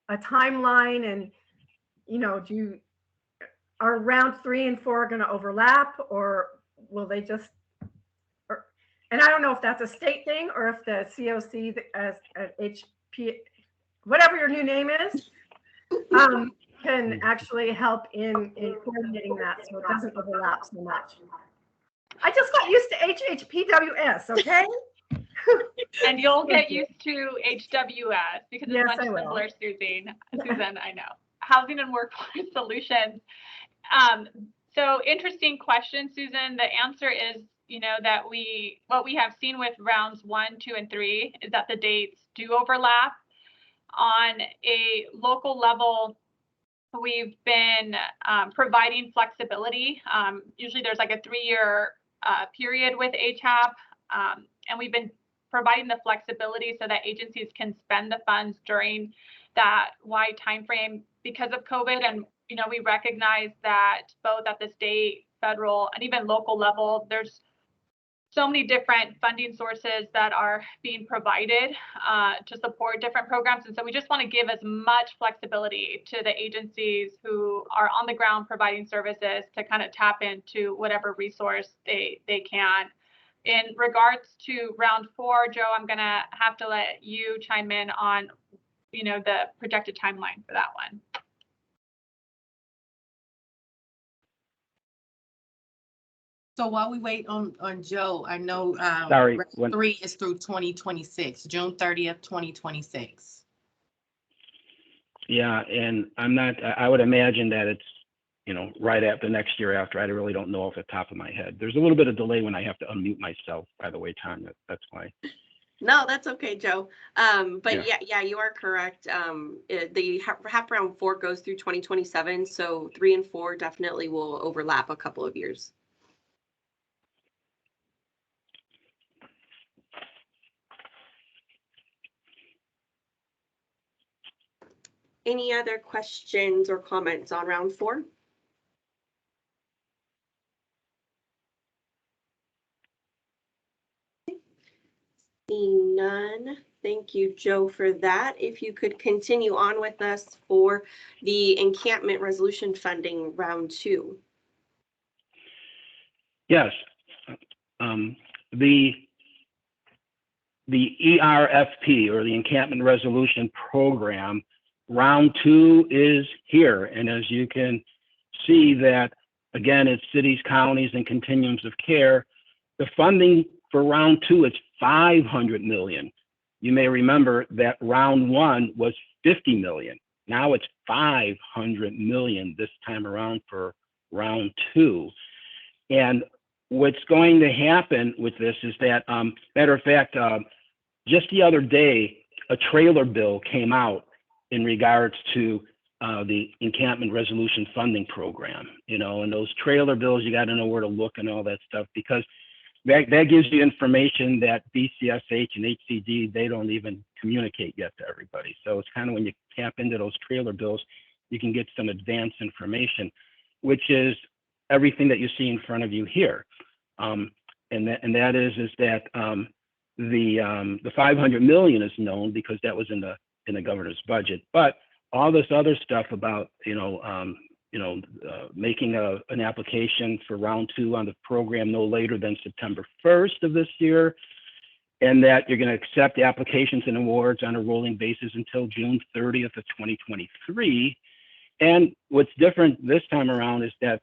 a timeline, and are round 3 and 4 going to overlap, or will they just? And I don't know if that's a state thing or if the COC as HP, whatever your new name is, can actually help in coordinating that so it doesn't overlap so much. I just got used to HHPWS, okay? And you'll get used to HWS because it's Yes, much I will. simpler, Susan, I know. Housing and Workforce Solutions. So interesting question, Susan. The answer is, that what we have seen with rounds 1, 2, and 3 is that the dates do overlap. On a local level, we've been providing flexibility. Usually there's like a 3-year period with HAP, and we've been providing the flexibility so that agencies can spend the funds during that wide time frame because of COVID. And we recognize that both at the state, federal, and even local level, there's so many different funding sources that are being provided to support different programs. And so we just want to give as much flexibility to the agencies who are on the ground providing services to kind of tap into whatever resource they can. In regards to round 4, Joe, I'm going to have to let you chime in on, the projected timeline for that one. So while we wait on Joe, I know Sorry, round 3 is through 2026, June 30th, 2026. Yeah, and I would imagine that it's, right after next year after. I really don't know off the top of my head. There's a little bit of delay when I have to unmute myself, by the way, Tanya. That's why. No, that's okay, Joe. But yeah, you are correct. The HAP round 4 goes through 2027. So 3 and 4 definitely will overlap a couple of years. Any other questions or comments on round 4? Seeing none. Thank you, Joe, for that. If you could continue on with us for the encampment resolution funding round 2. Yes. The ERFP, or the Encampment Resolution Program, round 2 is here. And as you can see that, again, it's cities, counties, and continuums of care. The funding for round 2 is $500 million. You may remember that round 1 was $50 million. Now it's $500 million this time around for round 2. And what's going to happen with this is that, matter of fact, just the other day, a trailer bill came out in regards to the Encampment Resolution Funding Program. And those trailer bills, you got to know where to look and all that stuff, because that gives you information that BCSH and HCD, they don't even communicate yet to everybody. So it's kind of when you tap into those trailer bills, you can get some advanced information, which is everything that you see in front of you here. And that is that the 500 million is known because that was in the governor's budget. But all this other stuff about making an application for round 2 on the program no later than September 1st of this year, and that you're going to accept applications and awards on a rolling basis until June 30th of 2023. And what's different this time around is that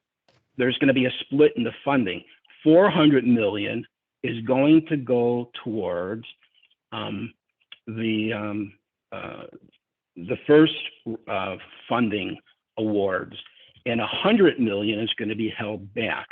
there's going to be a split in the funding. 400 million is going to go towards the first funding awards, and 100 million is going to be held back.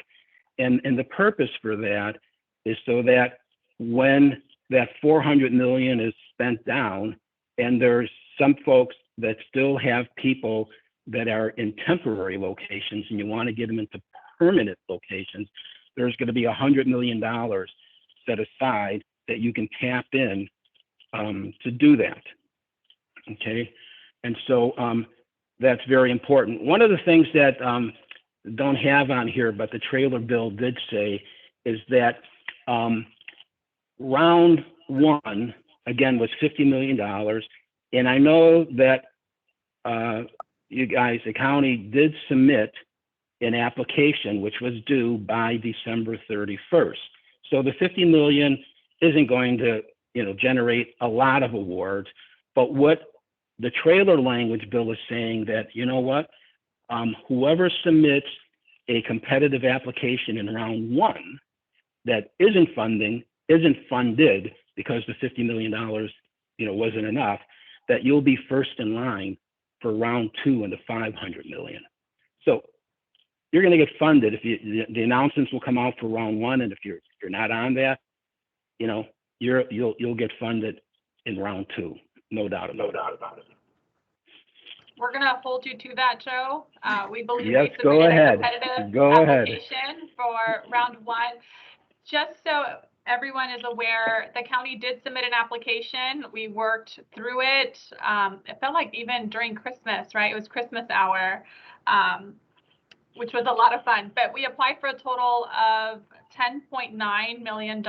And the purpose for that is so that when that 400 million is spent down, and there's some folks that still have people that are in temporary locations and you want to get them into permanent locations, there's going to be $100 million set aside that you can tap in to do that. Okay, and so that's very important. One of the things that don't have on here, but the trailer bill did say, is that round 1 again was $50 million, and I know that you guys, the county did submit an application which was due by December 31st. So the 50 million isn't going to, generate a lot of awards, but what the trailer language bill is saying that, whoever submits a competitive application in round 1 that isn't funded because the $50 million, wasn't enough, that you'll be first in line for round 2 and the 500 million. So you're going to get funded if the announcements will come out for round 1, and if you're not on that, you'll get funded in round 2, no doubt about it. We're going to hold you to that, Joe. We believe yes, we go submitted ahead. a competitive Go ahead. application for round 1. Just so everyone is aware, the county did submit an application. We worked through it. It felt like even during Christmas, right? It was Christmas hour, which was a lot of fun. But we applied for a total of $10.9 million.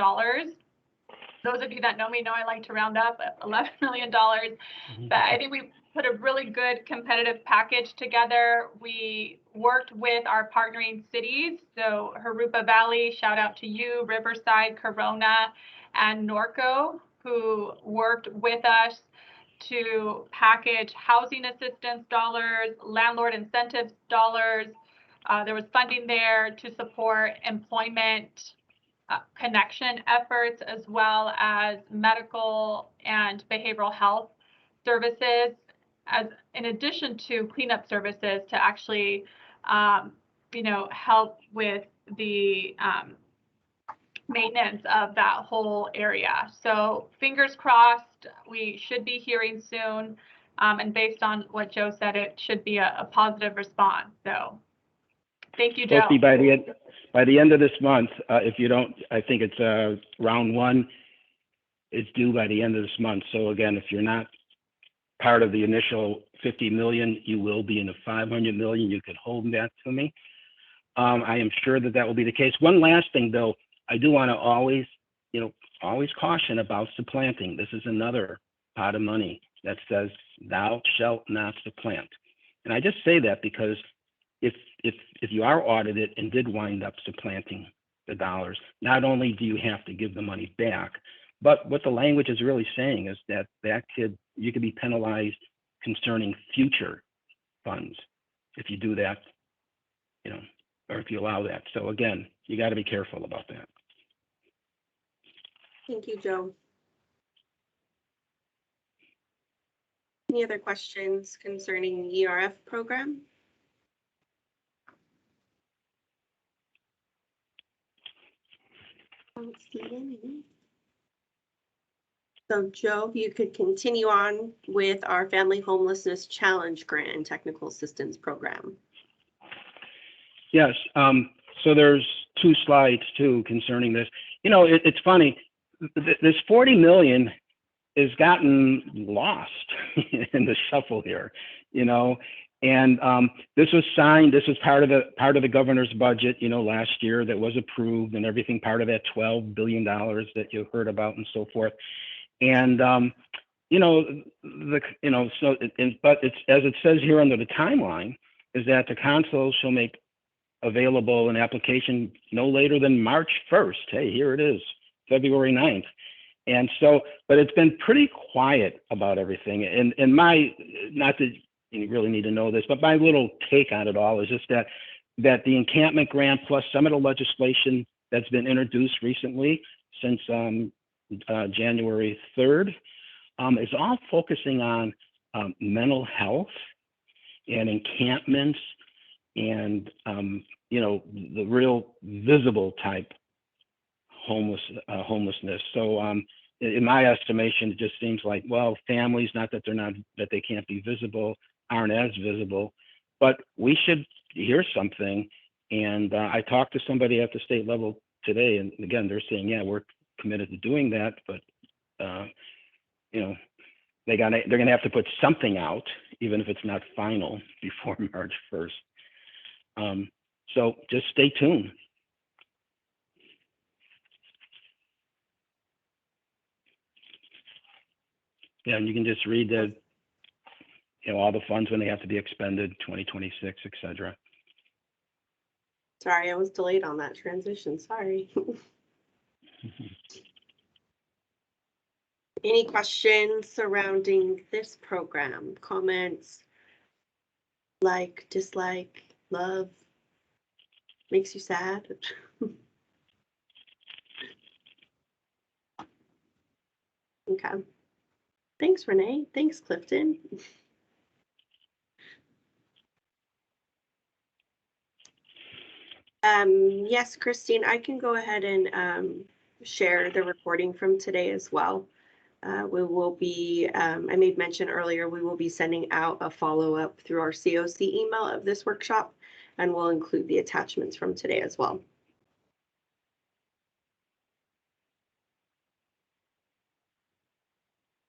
Those of you that know me know I like to round up $11 million. But I think we put a really good competitive package together. We worked with our partnering cities. So Harupa Valley, shout out to you, Riverside, Corona, and Norco, who worked with us to package housing assistance dollars, landlord incentives dollars. There was funding there to support employment connection efforts, as well as medical and behavioral health services, as in addition to cleanup services to actually, help with the maintenance of that whole area. So fingers crossed, we should be hearing soon. And based on what Joe said, it should be a positive response. So thank you, Joe. Hopefully by the end of this month, if you don't, I think it's round 1, it's due by the end of this month. So again, if you're not part of the initial 50 million, you will be in the 500 million. You can hold that to me. I am sure that will be the case. One last thing though, I do want to always caution about supplanting. This is another pot of money that says thou shalt not supplant. And I just say that because if you are audited and did wind up supplanting the dollars, not only do you have to give the money back, but what the language is really saying is that you could be penalized concerning future funds if you do that, or if you allow that. So again, you got to be careful about that. Thank you, Joe. Any other questions concerning the ERF program? So Joe, you could continue on with our Family Homelessness Challenge Grant and Technical Assistance Program. Yes, so there's 2 slides too concerning this. It's funny, this 40 million has gotten lost in the shuffle here, And this was signed. This was part of the governor's budget, last year that was approved, and everything part of that $12 billion that you heard about and so forth. And but it's, as it says here under the timeline, is that the council shall make available an application no later than March 1st. Hey, here it is, February 9th. And so, but it's been pretty quiet about everything. And my, not that you really need to know this, but my little take on it all is just that the encampment grant plus some of the legislation that's been introduced recently since January 3rd is all focusing on mental health and encampments and the real visible type homelessness. So in my estimation, it just seems like, well, families, not that that they can't be visible, aren't as visible, but we should hear something. And I talked to somebody at the state level today, and again, they're saying, yeah, we're committed to doing that, but they're gonna have to put something out, even if it's not final, before March 1st. So just stay tuned. Yeah, and you can just read the, all the funds when they have to be expended, 2026, et cetera. Sorry, I was delayed on that transition. Sorry. Any questions surrounding this program? Comments? Like, dislike, love? Makes you sad? Okay. Thanks, Renee. Thanks, Clifton. Yes, Christine, I can go ahead and share the recording from today as well. We will be, I made mention earlier, we will be sending out a follow-up through our COC email of this workshop, and we'll include the attachments from today as well.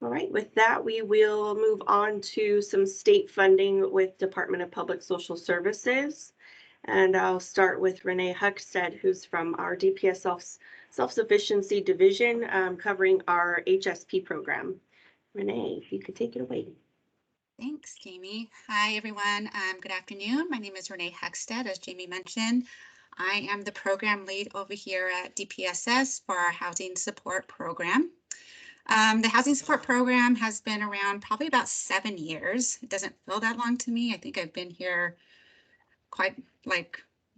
All right, with that, we will move on to some state funding with Department of Public Social Services. And I'll start with Renee Huckstead, who's from our DPS Self-Sufficiency Division, covering our HSP program. Renee, if you could take it away. Thanks, Jamie. Hi, everyone. Good afternoon. My name is Renee Huckstead, as Jamie mentioned. I am the program lead over here at DPSS for our housing support program. The housing support program has been around probably about 7 years. It doesn't feel that long to me. I think I've been here quite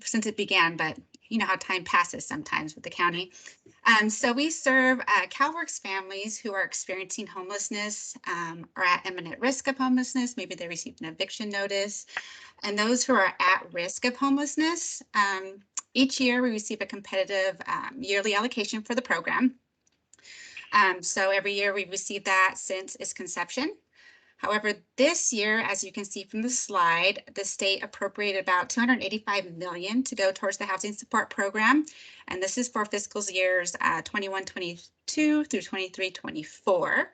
since it began, but you know how time passes sometimes with the county. So we serve CalWORKs families who are experiencing homelessness or at imminent risk of homelessness. Maybe they received an eviction notice. And those who are at risk of homelessness, each year we receive a competitive yearly allocation for the program. So every year we receive that since its conception. However, this year, as you can see from the slide, the state appropriated about $285 million to go towards the housing support program. And this is for fiscal years 21-22 through 23-24.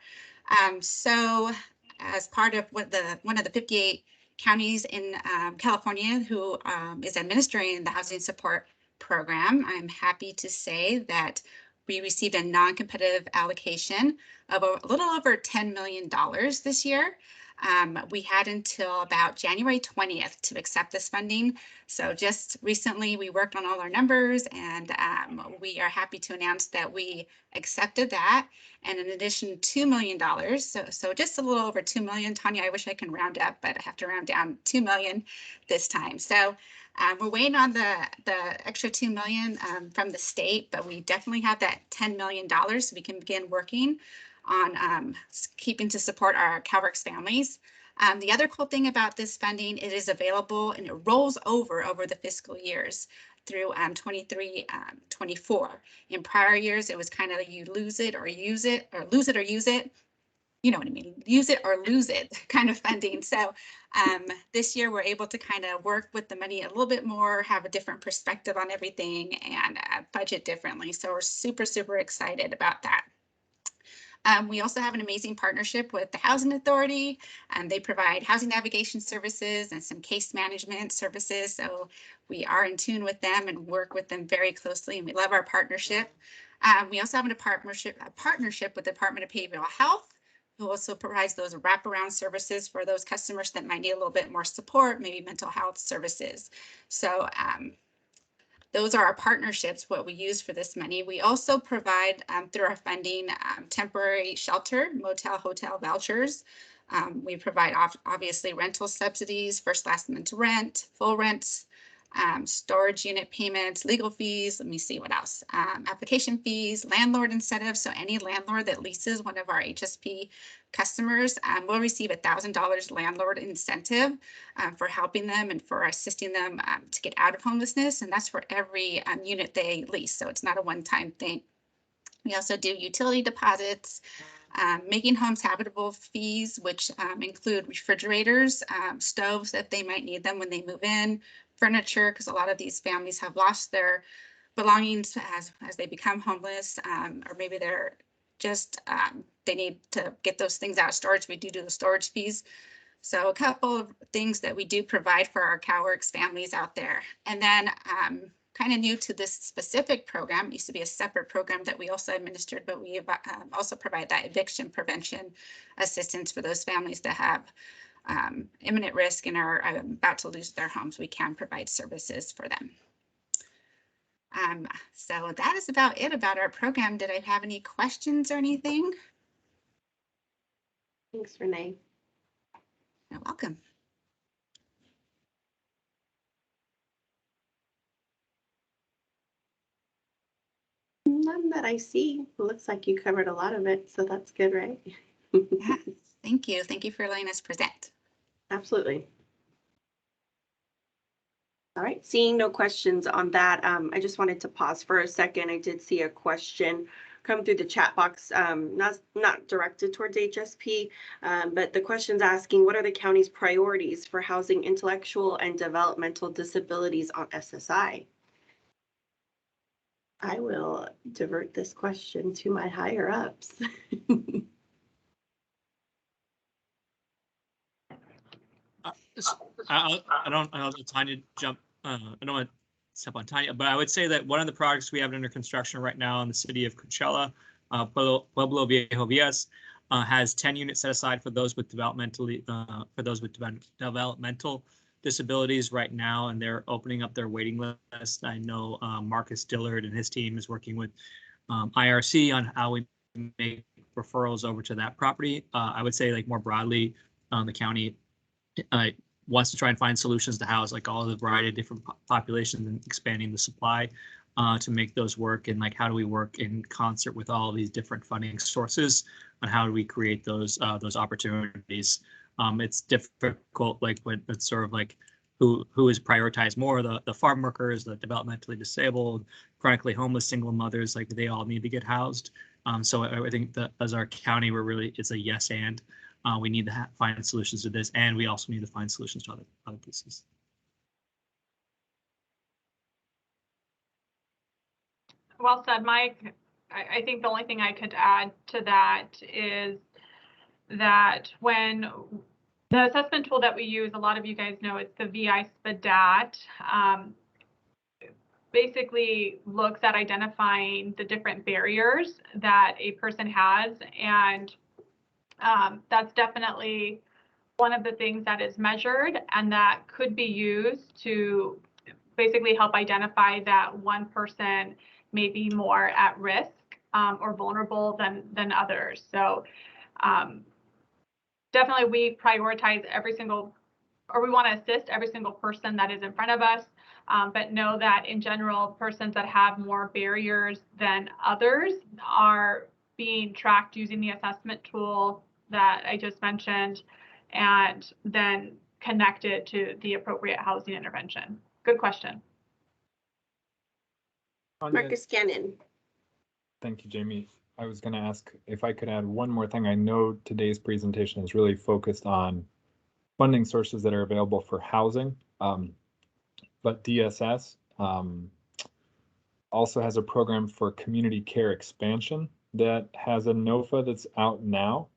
So as part of one of the 58 counties in California who is administering the housing support program, I'm happy to say that we received a non-competitive allocation of a little over $10 million this year. We had until about January 20th to accept this funding. So just recently we worked on all our numbers, and we are happy to announce that we accepted that. And in addition, $2 million. So just a little over 2 million. Tanya, I wish I can round up, but I have to round down 2 million this time. So we're waiting on the extra 2 million from the state, but we definitely have that $10 million so we can begin working on keeping to support our CalWORKs families. The other cool thing about this funding, it is available and it rolls over the fiscal years through 23-24. In prior years, it was kind of you lose it or use it, or lose it or use it. You know what I mean, use it or lose it kind of funding. So this year we're able to kind of work with the money a little bit more, have a different perspective on everything, and budget differently. So we're super, super excited about that. We also have an amazing partnership with the Housing Authority, and they provide housing navigation services and some case management services. So we are in tune with them and work with them very closely, and we love our partnership. We also have a partnership with the Department of Behavioral Health, who also provides those wraparound services for those customers that might need a little bit more support, maybe mental health services. So those are our partnerships, what we use for this money. We also provide through our funding temporary shelter, motel, hotel vouchers. We provide obviously rental subsidies, first, last month's rent, full rent, storage unit payments, legal fees. Let me see what else. Application fees, landlord incentives. So any landlord that leases one of our HSP customers will receive $1,000 landlord incentive for helping them and for assisting them to get out of homelessness. And that's for every unit they lease. So it's not a one-time thing. We also do utility deposits, making homes habitable fees, which include refrigerators, stoves if they might need them when they move in, furniture, because a lot of these families have lost their belongings as they become homeless, or maybe they're just, they need to get those things out of storage. We do the storage fees. So a couple of things that we do provide for our CalWorks families out there. And then kind of new to this specific program, it used to be a separate program that we also administered, but we also provide that eviction prevention assistance for those families that have imminent risk and are about to lose their homes. We can provide services for them. So that is about it about our program. Did I have any questions or anything? Thanks, Renee. You're welcome. None that I see. It looks like you covered a lot of it, so that's good, right? Yeah, thank you. Thank you for letting us present. Absolutely. All right, seeing no questions on that, I just wanted to pause for a second. I did see a question come through the chat box, not directed towards HSP, but the question's asking, what are the county's priorities for housing intellectual and developmental disabilities on SSI? I will divert this question to my higher ups. I don't let Tanya jump. I don't want to step on Tanya, but I would say that one of the projects we have under construction right now in the city of Coachella, Pueblo Viejo Villas, has 10 units set aside for those with developmental disabilities right now, and they're opening up their waiting list. I know Marcus Dillard and his team is working with IRC on how we make referrals over to that property. I would say, like, more broadly, the county wants to try and find solutions to house like all the variety of different populations and expanding the supply to make those work. And like, how do we work in concert with all these different funding sources on how do we create those opportunities? It's difficult, like when it's sort of like who is prioritized more, the farm workers, the developmentally disabled, chronically homeless single mothers, like they all need to get housed. So I think that as our county, it's a yes and. We need to find solutions to this, and we also need to find solutions to other pieces. Well said, Mike. I think the only thing I could add to that is that when the assessment tool that we use, a lot of you guys know it's the VI SPDAT, basically looks at identifying the different barriers that a person has, and that's definitely one of the things that is measured and that could be used to basically help identify that one person may be more at risk or vulnerable than others. So definitely we prioritize we want to assist every single person that is in front of us, but know that in general, persons that have more barriers than others are being tracked using the assessment tool that I just mentioned, and then connected to the appropriate housing intervention. Good question. Marcus Cannon. Thank you, Jamie. I was going to ask if I could add one more thing. I know today's presentation is really focused on funding sources that are available for housing, but DSS also has a program for community care expansion that has a NOFA that's out now,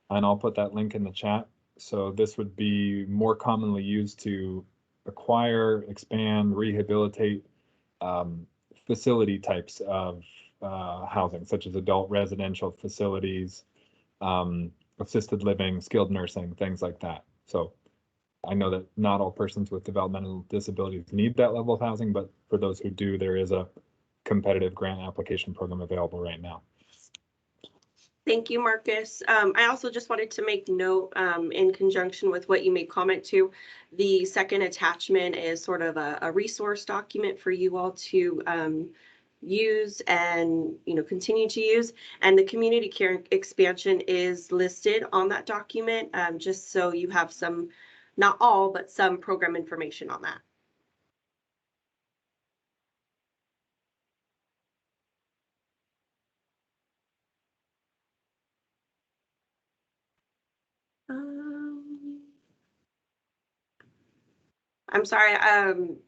and I'll put that link in the chat. So this would be more commonly used to acquire, expand, rehabilitate facility types of housing, such as adult residential facilities, assisted living, skilled nursing, things like that. So I know that not all persons with developmental disabilities need that level of housing, but for those who do, there is a competitive grant application program available right now. Thank you, Marcus. I also just wanted to make note in conjunction with what you made comment to. The second attachment is sort of a resource document for you all to use and continue to use. And the community care expansion is listed on that document, just so you have some, not all, but some program information on that. I'm sorry,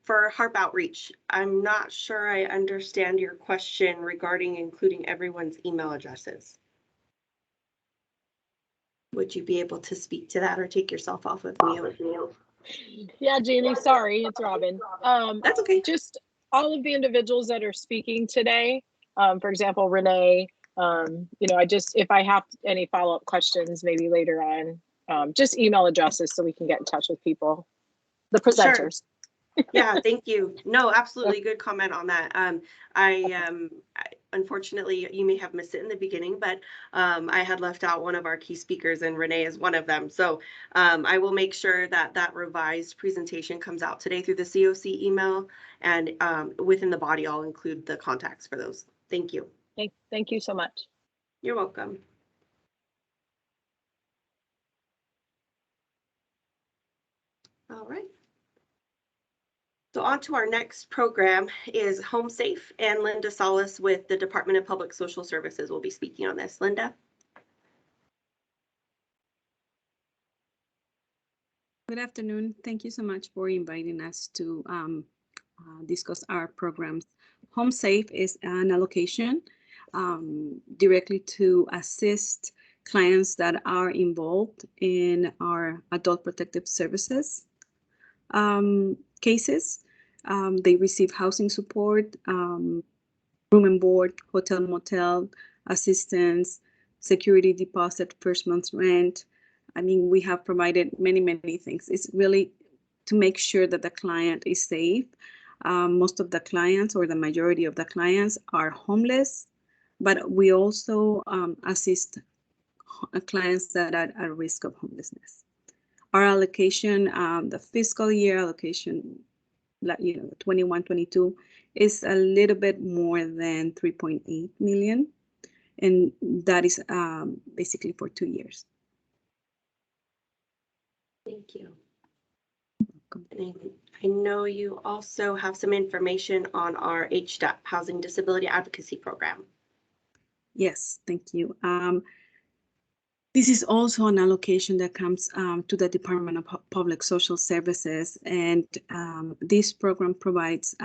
for HARP outreach, I'm not sure I understand your question regarding including everyone's email addresses. Would you be able to speak to that or take yourself off of mute? Yeah, Jamie, sorry, it's Robin. That's okay. Just all of the individuals that are speaking today, for example, Renee, if I have any follow-up questions, maybe later on, just email addresses so we can get in touch with people, the presenters. Sure. Yeah, thank you. No, absolutely good comment on that. Unfortunately, you may have missed it in the beginning, but I had left out one of our key speakers, and Renee is one of them. So I will make sure that that revised presentation comes out today through the COC email, and within the body, I'll include the contacts for those. Thank you. Thank you so much. You're welcome. All right. So on to our next program is Home Safe, and Linda Salas with the Department of Public Social Services will be speaking on this. Linda. Good afternoon. Thank you so much for inviting us to discuss our programs. Home Safe is an allocation directly to assist clients that are involved in our adult protective services cases. They receive housing support, room and board, hotel, motel, assistance, security deposit, first month's rent. I mean, we have provided many, many things. It's really to make sure that the client is safe. Most of the clients, or the majority of the clients, are homeless, but we also assist clients that are at risk of homelessness. Our allocation, the fiscal year allocation, 21-22, is a little bit more than 3.8 million, and that is basically for 2 years. Thank you. I know you also have some information on our HDAP, Housing Disability Advocacy Program. Yes, thank you. This is also an allocation that comes to the Department of Public Social Services, and this program provides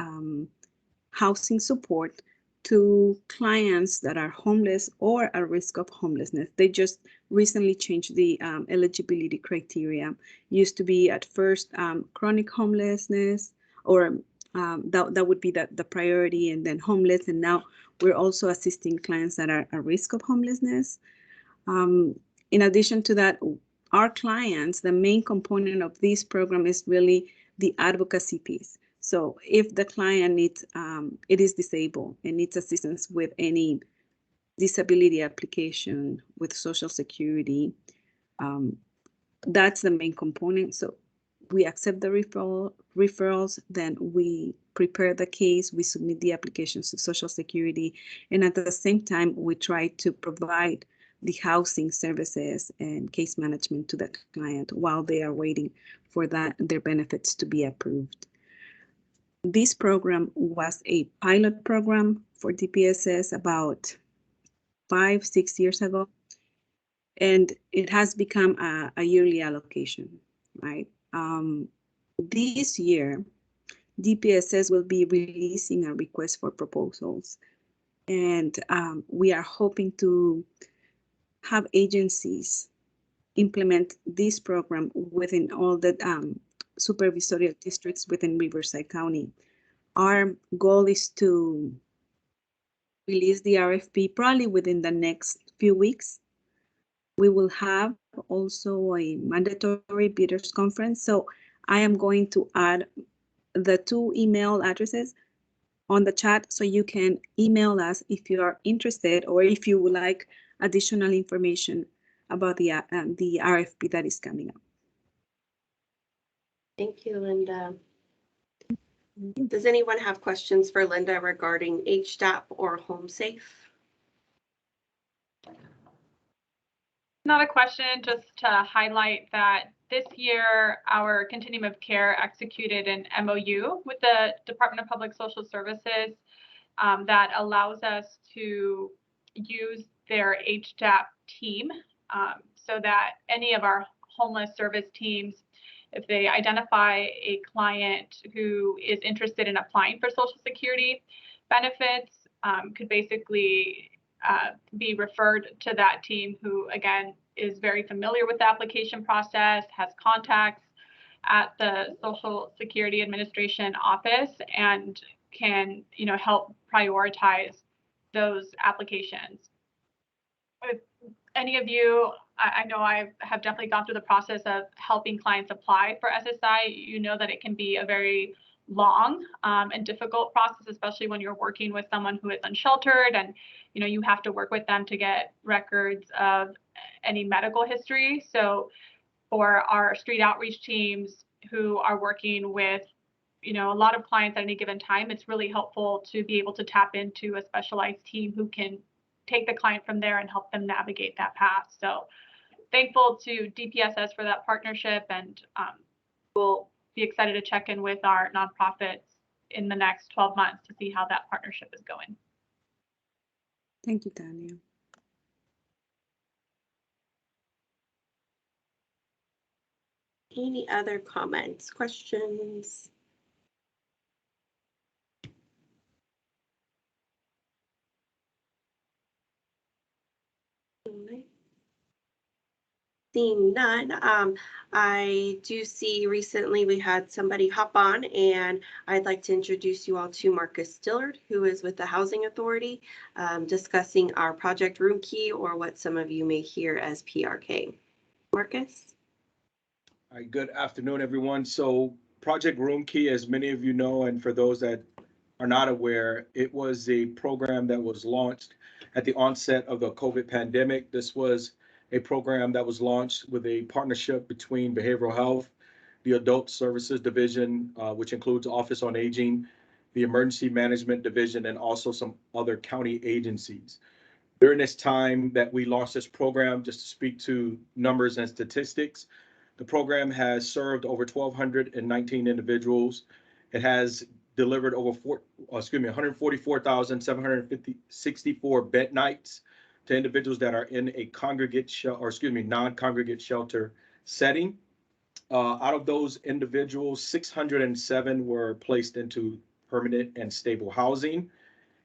housing support to clients that are homeless or at risk of homelessness. They just recently changed the eligibility criteria. Used to be at first chronic homelessness, or that would be the priority, and then homeless, and now we're also assisting clients that are at risk of homelessness. In addition to that, our clients, the main component of this program is really the advocacy piece. So if the client needs, it is disabled and needs assistance with any disability application with Social Security, that's the main component. So we accept the referrals, then we prepare the case, we submit the applications to Social Security, and at the same time, we try to provide the housing services and case management to the client while they are waiting for their benefits to be approved. This program was a pilot program for DPSS about 5-6 years ago, and it has become a yearly allocation, right? This year, DPSS will be releasing a request for proposals And we are hoping to have agencies implement this program within all the supervisorial districts within Riverside County. Our goal is to release the RFP probably within the next few weeks. We will have also a mandatory bidders conference. So I am going to add the 2 email addresses on the chat so you can email us if you are interested or if you would like additional information about the RFP that is coming up. Thank you, Linda. Does anyone have questions for Linda regarding HDAP or Home Safe? Not a question, just to highlight that this year, our Continuum of Care executed an MOU with the Department of Public Social Services that allows us to use their HDAP team so that any of our homeless service teams, if they identify a client who is interested in applying for Social Security benefits, could basically be referred to that team who, again, is very familiar with the application process, has contacts at the Social Security Administration office, and can, help prioritize those applications. If any of you, I know I have definitely gone through the process of helping clients apply for SSI. You know that it can be a very long and difficult process, especially when you're working with someone who is unsheltered and you have to work with them to get records of any medical history. So for our street outreach teams who are working with a lot of clients at any given time, it's really helpful to be able to tap into a specialized team who can take the client from there and help them navigate that path. So thankful to DPSS for that partnership, and we'll be excited to check in with our nonprofits in the next 12 months to see how that partnership is going. Thank you, Tanya. Any other comments, questions? Seeing none, I do see recently we had somebody hop on, and I'd like to introduce you all to Marcus Dillard, who is with the Housing Authority, discussing our Project Room Key, or what some of you may hear as PRK. Marcus? All right, good afternoon, everyone. So Project Room Key, as many of you know, and for those that are not aware, it was a program that was launched at the onset of the COVID pandemic. This was a program that was launched with a partnership between Behavioral Health, the Adult Services Division, which includes Office on Aging, the Emergency Management Division, and also some other county agencies. During this time that we launched this program, just to speak to numbers and statistics, the program has served over 1,219 individuals. It has delivered over 144,764 bed nights to individuals that are in a non-congregate shelter setting. Out of those individuals, 607 were placed into permanent and stable housing.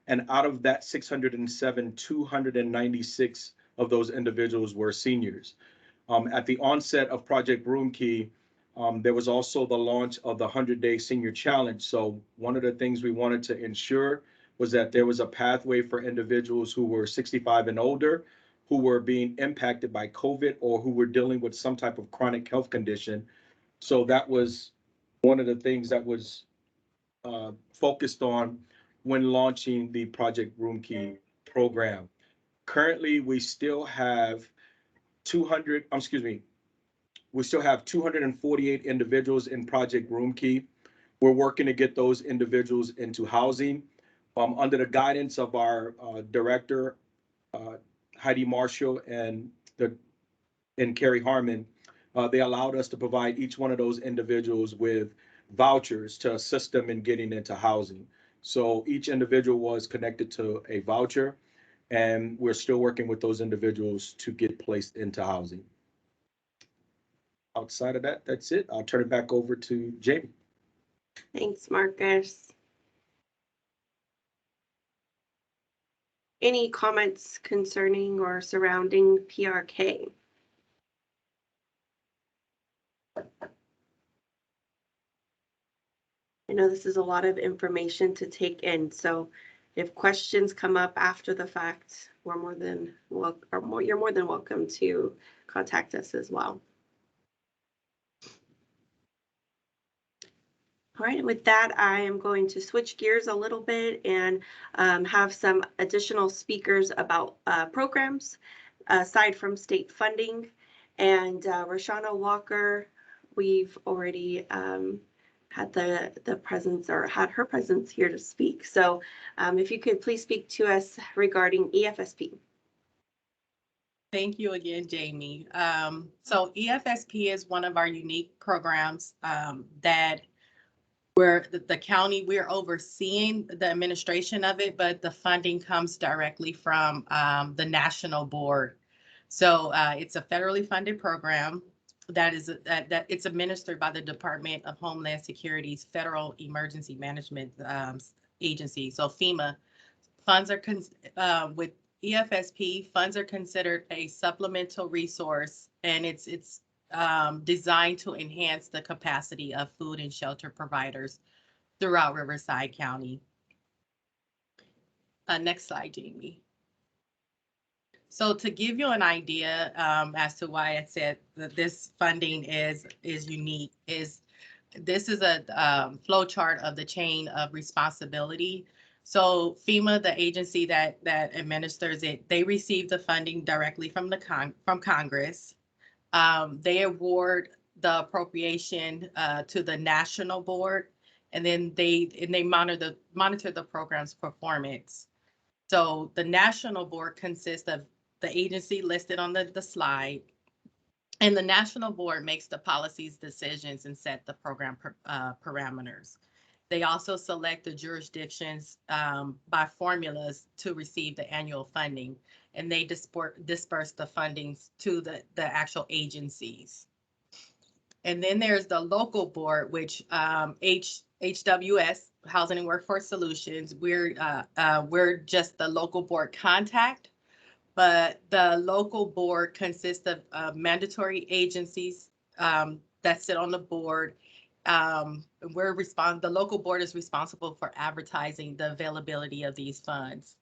And out of that 607, 296 of those individuals were seniors. At the onset of Project Room Key, there was also the launch of the 100-Day Senior Challenge. So one of the things we wanted to ensure was that there was a pathway for individuals who were 65 and older, who were being impacted by COVID, or who were dealing with some type of chronic health condition. So that was one of the things that was focused on when launching the Project Room Key program. Currently, we still have 248 individuals in Project Room Key. We're working to get those individuals into housing. Under the guidance of our director, Heidi Marshall, and Carrie Harmon, they allowed us to provide each one of those individuals with vouchers to assist them in getting into housing. So each individual was connected to a voucher, and we're still working with those individuals to get placed into housing. Outside of that, that's it. I'll turn it back over to Jamie. Thanks, Marcus. Any comments concerning or surrounding PRK? I know this is a lot of information to take in, so if questions come up after the fact, you're more than welcome to contact us as well. All right, and with that, I am going to switch gears a little bit and have some additional speakers about programs aside from state funding. And Roshana Walker, we've already had the presence or had her presence here to speak. So if you could please speak to us regarding EFSP. Thank you again, Jamie. So EFSP is one of our unique programs that where the county, we're overseeing the administration of it, but the funding comes directly from the national board. So it's a federally funded program that is that it's administered by the Department of Homeland Security's Federal Emergency Management Agency. So FEMA funds are with EFSP funds are considered a supplemental resource, and it's designed to enhance the capacity of food and shelter providers throughout Riverside County. Next slide, Jamie. So to give you an idea as to why I said that this funding is unique, is this is a flow chart of the chain of responsibility. So FEMA, the agency that administers it, they receive the funding directly from from Congress. They award the appropriation to the national board, and then they monitor the program's performance. So the national board consists of the agency listed on the slide, and the national board makes the policies, decisions, and set the program parameters. They also select the jurisdictions by formulas to receive the annual funding, and they disperse the fundings to the actual agencies. And then there's the local board, which HWS, Housing and Workforce Solutions, we're just the local board contact, but the local board consists of mandatory agencies that sit on the board. The local board is responsible for advertising the availability of these funds.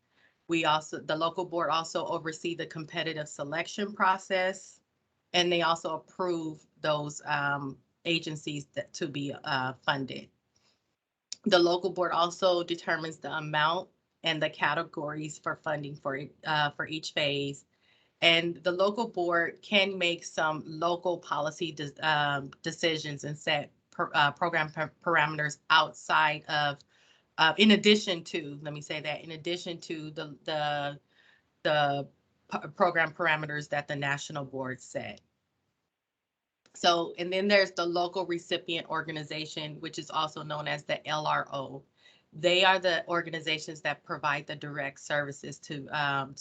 The local board also oversee the competitive selection process, and they also approve those agencies to be funded. The local board also determines the amount and the categories for funding for each phase. And the local board can make some local policy decisions and set program parameters outside of, in addition to, let me say that, in addition to the program parameters that the national board set. So, and then there's the local recipient organization, which is also known as the LRO. They are the organizations that provide the direct services to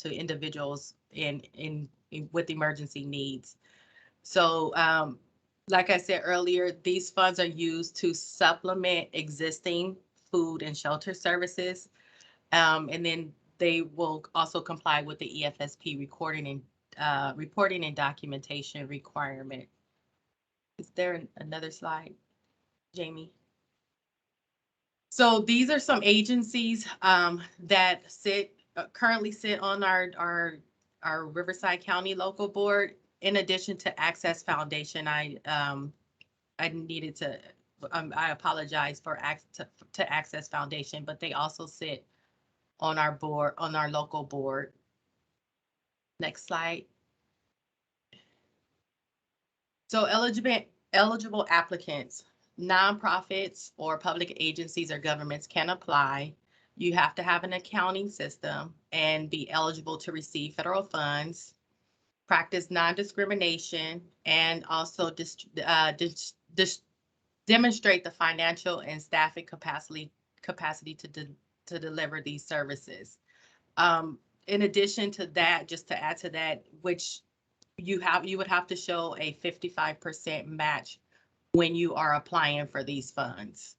individuals with emergency needs. So, like I said earlier, these funds are used to supplement existing food and shelter services, and then they will also comply with the EFSP reporting and documentation requirement. Is there another slide, Jamie? So these are some agencies that currently sit on our Riverside County local board. In addition to Access Foundation, I needed to, I apologize for to Access Foundation, but they also sit on our board, on our local board. Next slide. So eligible applicants, nonprofits or public agencies or governments can apply. You have to have an accounting system and be eligible to receive federal funds, practice non-discrimination, and also demonstrate the financial and staffing capacity to deliver these services. In addition to that, just to add to that, which you would have to show a 55% match when you are applying for these funds.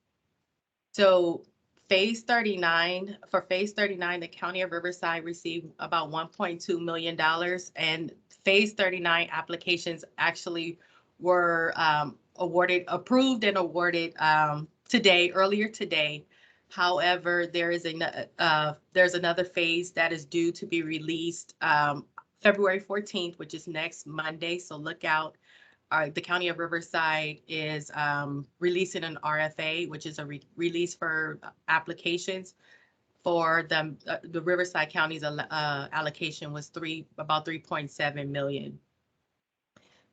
So Phase 39, for Phase 39, the County of Riverside received about $1.2 million, and Phase 39 applications actually were approved and awarded earlier today. However, there's another phase that is due to be released February 14th, which is next Monday, so look out. The County of Riverside is releasing an RFA, which is a release for applications for them. The Riverside County's allocation was about 3.7 million.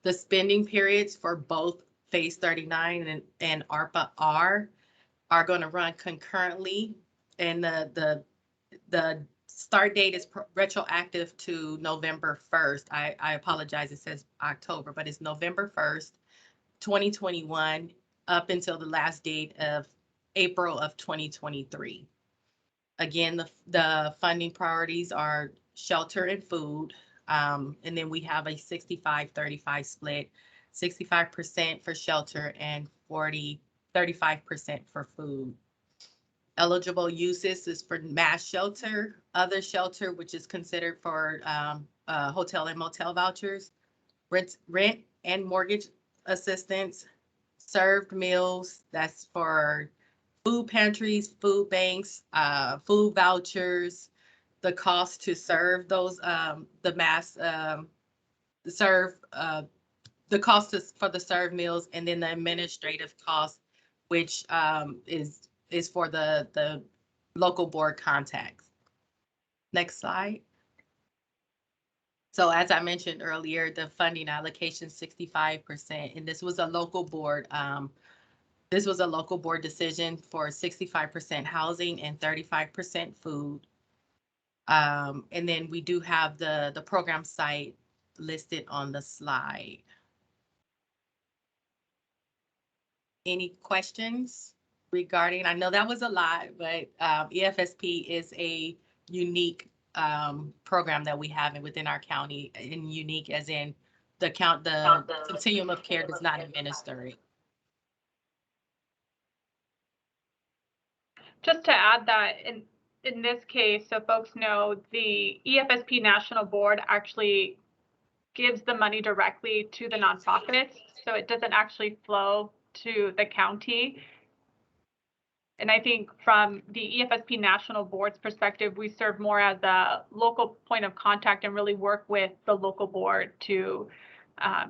The spending periods for both Phase 39 and ARPA are going to run concurrently, and the start date is retroactive to November 1st. I apologize, it says October, but it's November 1st, 2021, up until the last date of April of 2023. Again, the funding priorities are shelter and food, and then we have a 65-35 split, 65% for shelter and 35% for food. Eligible uses is for mass shelter, other shelter, which is considered for hotel and motel vouchers, rent and mortgage assistance, served meals, that's for food pantries, food banks, food vouchers, the cost to serve those, the mass serve, the cost for the served meals, and then the administrative cost, which is for the local board contacts. Next slide. So as I mentioned earlier, the funding allocation 65%, and this was a local board. This was a local board decision for 65% housing and 35% food. And then we do have the program site listed on the slide. Any questions regarding, I know that was a lot, but EFSP is a unique program that we have within our county, and unique as in the continuum of care does not administer it. Just to add that in this case, so folks know, the EFSP National Board actually gives the money directly to the nonprofits, so it doesn't actually flow to the county. And I think from the EFSP National Board's perspective, we serve more as a local point of contact and really work with the local board to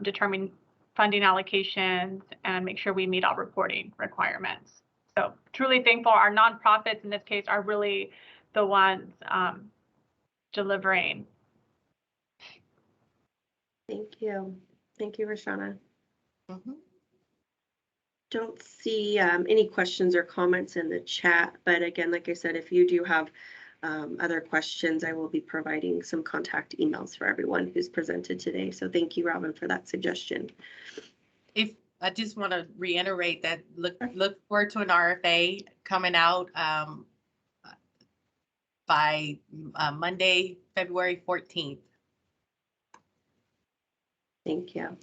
determine funding allocations and make sure we meet all reporting requirements. So truly thankful. Our nonprofits in this case are really the ones delivering. Thank you. Thank you, Roshana. Mm-hmm. Don't see any questions or comments in the chat, but again, like I said, if you do have other questions, I will be providing some contact emails for everyone who's presented today. So thank you, Robin, for that suggestion. If I just want to reiterate that, look forward to an RFA coming out by Monday, February 14th. Thank you.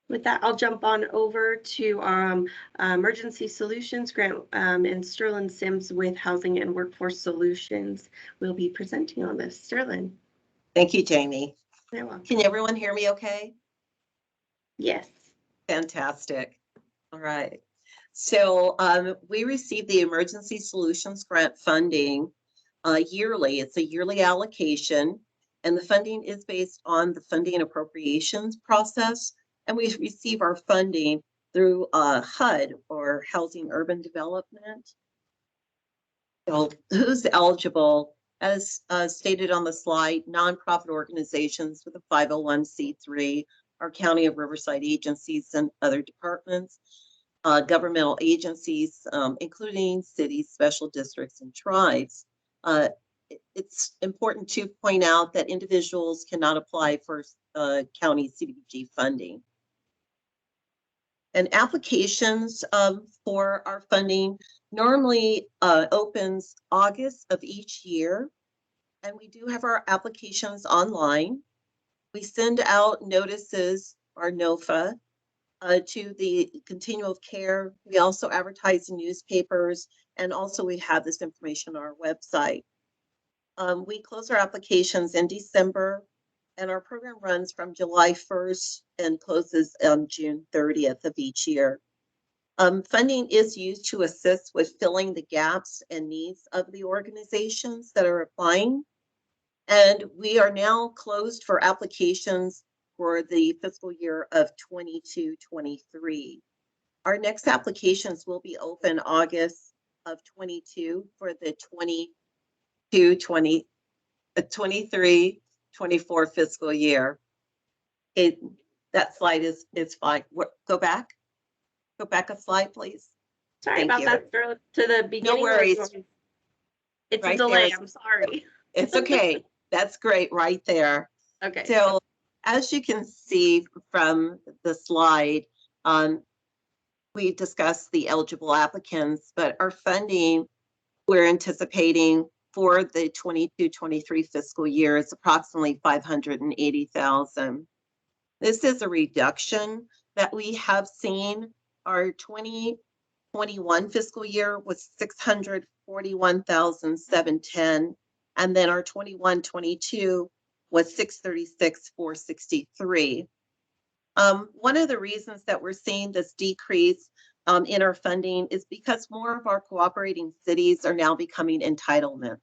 With that, I'll jump on over to our Emergency Solutions Grant, and Sterling Sims with Housing and Workforce Solutions will be presenting on this. Sterling. Thank you, Jamie. You're welcome. Can everyone hear me okay? Yes. Fantastic. All right. So we receive the Emergency Solutions Grant funding yearly. It's a yearly allocation, and the funding is based on the funding and appropriations process. And we receive our funding through HUD, or Housing Urban Development. So who's eligible? As stated on the slide, nonprofit organizations with a 501c3, our County of Riverside agencies and other departments, governmental agencies, including cities, special districts, and tribes. It's important to point out that individuals cannot apply for county CDBG funding. And applications for our funding normally opens August of each year. And we do have our applications online. We send out notices, our NOFA, to the continuum of care. We also advertise in newspapers, and also we have this information on our website. We close our applications in December, and our program runs from July 1st and closes on June 30th of each year. Funding is used to assist with filling the gaps and needs of the organizations that are applying. And we are now closed for applications for the fiscal year of 22-23. Our next applications will be open August of 22 for the 23-24 fiscal year. That slide is fine. Go back a slide, please. Sorry Thank about you. that, to the beginning. No worries. It's Right a delay, there. I'm sorry. It's okay. That's great right there. Okay. So as you can see from the slide, we discussed the eligible applicants, but our funding we're anticipating for the 22-23 fiscal year is approximately $580,000. This is a reduction that we have seen. Our 2021 fiscal year was $641,710, and then our 21-22 was $636,463. One of the reasons that we're seeing this decrease in our funding is because more of our cooperating cities are now becoming entitlements.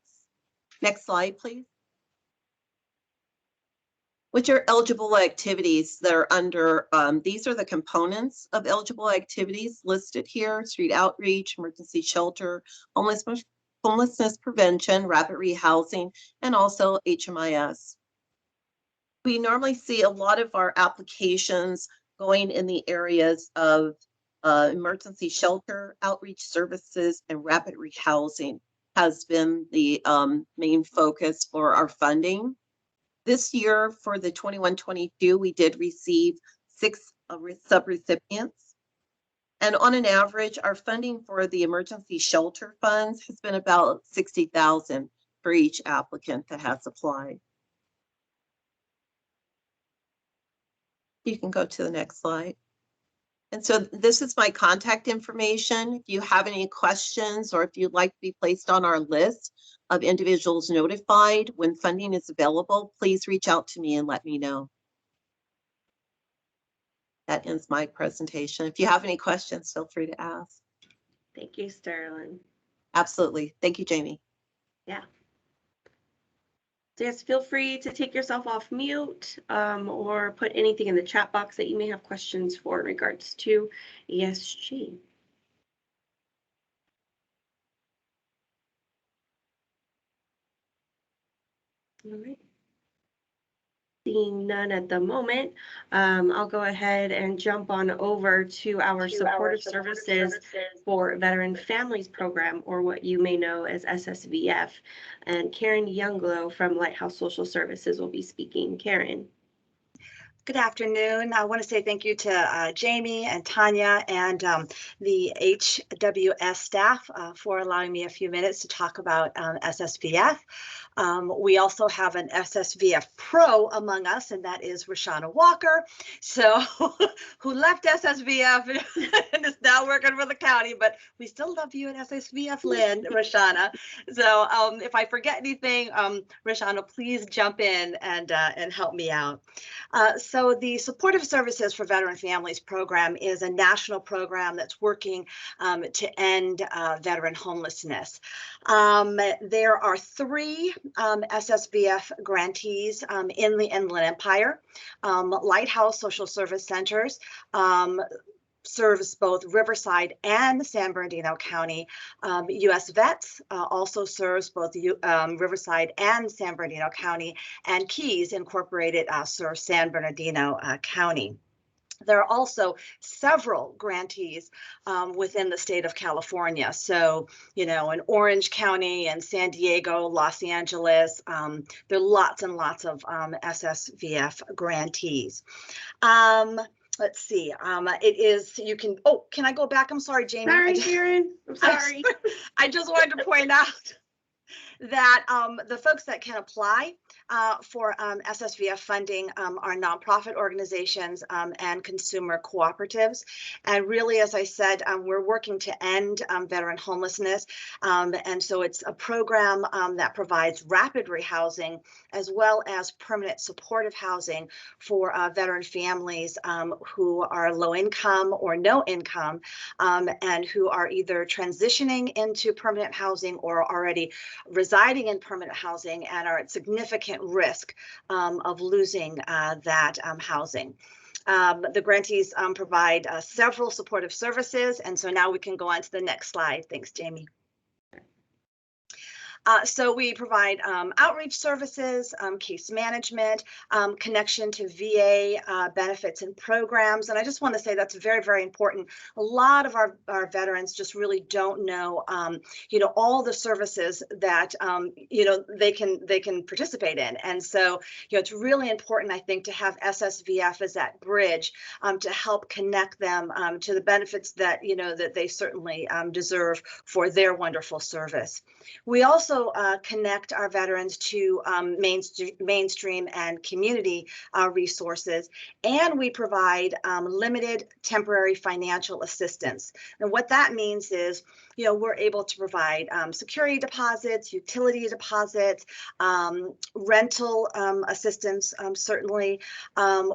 Next slide, please. Which are eligible activities that are under, these are the components of eligible activities listed here: street outreach, emergency shelter, homelessness prevention, rapid rehousing, and also HMIS. We normally see a lot of our applications going in the areas of emergency shelter, outreach services, and rapid rehousing has been the main focus for our funding. This year for the 21-22, we did receive 6 subrecipients. And on an average, our funding for the emergency shelter funds has been about $60,000 for each applicant that has applied. You can go to the next slide. And so this is my contact information. If you have any questions, or if you'd like to be placed on our list of individuals notified when funding is available, please reach out to me and let me know. That ends my presentation. If you have any questions, feel free to ask. Thank you, Sterling. Absolutely. Thank you, Jamie. Yeah. So yes, feel free to take yourself off mute or put anything in the chat box that you may have questions for in regards to ESG. All right. Seeing none at the moment, I'll go ahead and jump on over to our supportive services for Veteran Families Program, or what you may know as SSVF. And Karen Younglow from Lighthouse Social Services will be speaking. Karen. Good afternoon. I want to say thank you to Jamie and Tanya and the HWS staff for allowing me a few minutes to talk about SSVF. We also have an SSVF Pro among us, and that is Rashana Walker, so who left SSVF and is now working for the county, but we still love you at SSVF land, Rashana. So if I forget anything, Rashana, please jump in and help me out. So the Supportive Services for Veteran Families program is a national program that's working to end veteran homelessness. There are 3 SSVF grantees in the Inland Empire. Lighthouse Social Service Centers serves both Riverside and San Bernardino County. U.S. Vets also serves both Riverside and San Bernardino County, and Keys Incorporated serves San Bernardino County. There are also several grantees within the state of California. So, you know, in Orange County and San Diego, Los Angeles, there are lots and lots of SSVF grantees. Let's see, it is, you can, oh, can I go back? I'm sorry, Jamie. Sorry, Karen, I'm sorry. I just wanted to point out that the folks that can apply for SSVF funding are nonprofit organizations and consumer cooperatives. And really, as I said, we're working to end veteran homelessness. And so it's a program that provides rapid rehousing as well as permanent supportive housing for veteran families who are low income or no income and who are either transitioning into permanent housing or already residing in permanent housing and are at significant risk of losing that housing. The grantees provide several supportive services, and so now we can go on to the next slide. Thanks, Jamie. So we provide outreach services, case management, connection to VA benefits and programs. And I just want to say that's very, very important. A lot of our veterans just really don't know, all the services that, they can participate in. And so, it's really important, I think, to have SSVF as that bridge to help connect them to the benefits that, that they certainly deserve for their wonderful service. We also connect our veterans to mainstream and community resources, and we provide limited temporary financial assistance. And what that means is, we're able to provide security deposits, utility deposits, rental assistance, certainly.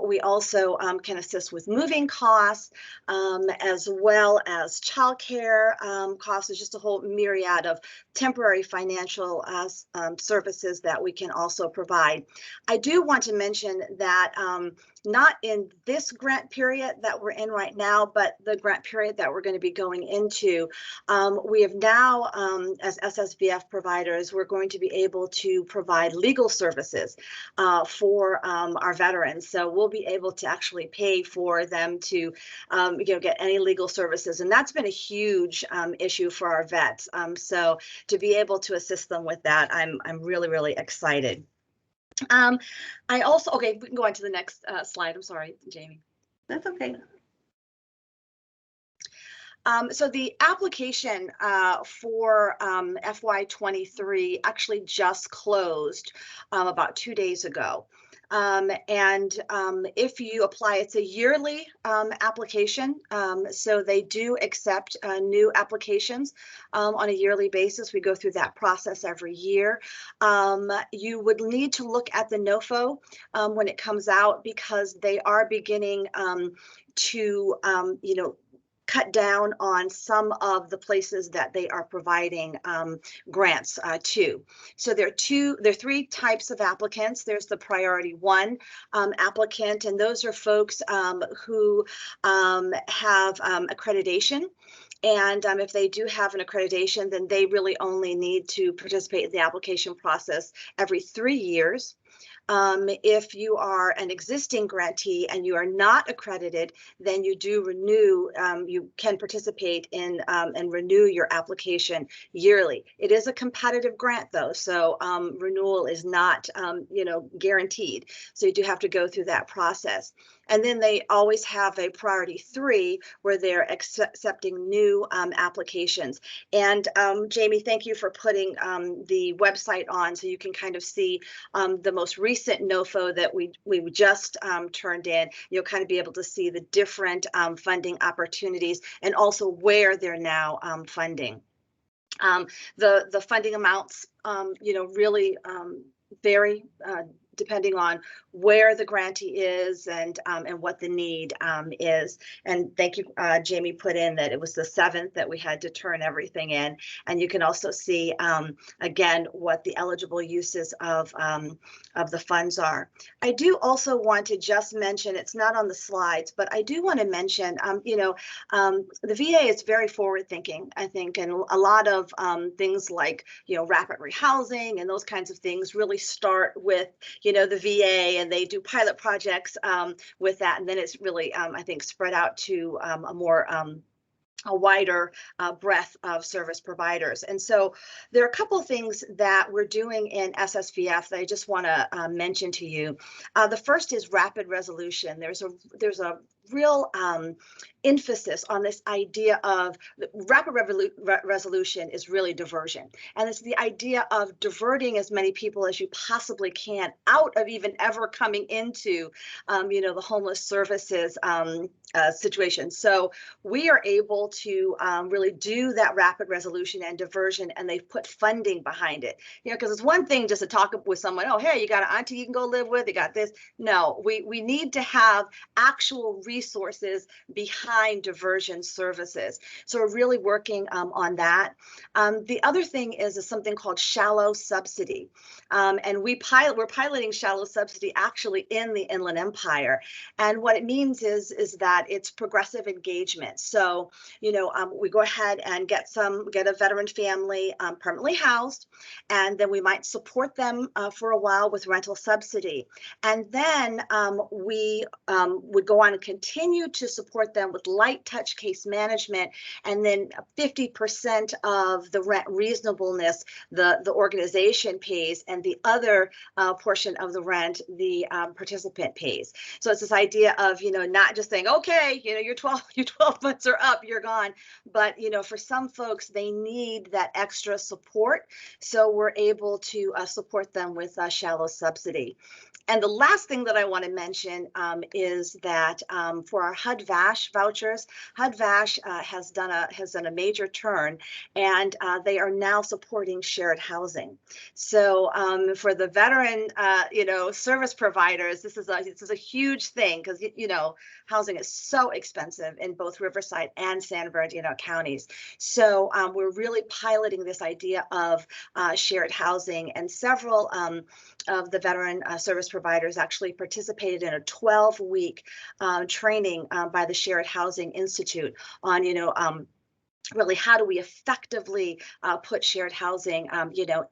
We also can assist with moving costs, as well as childcare costs. There's just a whole myriad of temporary financial services that we can also provide. I do want to mention that not in this grant period that we're in right now, but the grant period that we're going to be going into, we have now, as SSVF providers, we're going to be able to provide legal services for our veterans. So we'll be able to actually pay for them to, get any legal services, and that's been a huge issue for our vets. So to be able to assist them with that, I'm really, really excited. I also, okay, we can go on to the next slide. I'm sorry, Jamie. That's okay. So the application for FY23 actually just closed about 2 days ago. If you apply, it's a yearly application. So they do accept new applications on a yearly basis. We go through that process every year. You would need to look at the NOFO when it comes out, because they are beginning to, cut down on some of the places that they are providing grants to. So there are three types of applicants. There's the priority one applicant, and those are folks who have accreditation. And if they do have an accreditation, then they really only need to participate in the application process every 3 years. If you are an existing grantee and you are not accredited, then you do renew, you can participate in and renew your application yearly. It is a competitive grant though, so renewal is not, guaranteed. So you do have to go through that process. And then they always have a priority 3 where they're accepting new applications. And Jamie, thank you for putting the website on so you can kind of see the most recent NOFO that we just turned in. You'll kind of be able to see the different funding opportunities and also where they're now funding. The funding amounts, really vary depending on where the grantee is and what the need is. And thank you, Jamie put in that it was the 7th that we had to turn everything in. And you can also see, again, what the eligible uses of the funds are. I do also want to just mention, it's not on the slides, but I do want to mention, the VA is very forward thinking, I think, and a lot of things like, rapid rehousing and those kinds of things really start with, the VA, and they do pilot projects with that. And then it's really, I think, spread out to a wider breadth of service providers. And so there are a couple of things that we're doing in SSVF that I just want to mention to you. The first is rapid resolution. There's a real emphasis on this idea of rapid resolution is really diversion. And it's the idea of diverting as many people as you possibly can out of even ever coming into, the homeless services situation. So we are able to really do that rapid resolution and diversion, and they've put funding behind it. Because it's one thing just to talk with someone, oh, hey, you got an auntie you can go live with, you got this. No, we need to have actual resources behind diversion services. So we're really working on that. The other thing is something called shallow subsidy. And we're piloting shallow subsidy actually in the Inland Empire. And what it means is that it's progressive engagement. So, we go ahead and get a veteran family permanently housed, and then we might support them for a while with rental subsidy. And then we would go on and continue to support them with light touch case management, and then 50% of the rent reasonableness the organization pays, and the other portion of the rent the participant pays. So it's this idea of not just saying, okay, your 12 months are up, you're gone, but for some folks they need that extra support, so we're able to support them with shallow subsidy. And the last thing that I want to mention is that for our HUD-VASH vouchers, HUD-VASH has done a major turn, and they are now supporting shared housing. So for the veteran, service providers, this is a huge thing, because housing is so expensive in both Riverside and San Bernardino counties. So we're really piloting this idea of shared housing, and several of the veteran service providers actually participated in a 12-week training by the Shared Housing Institute on, really how do we effectively put shared housing,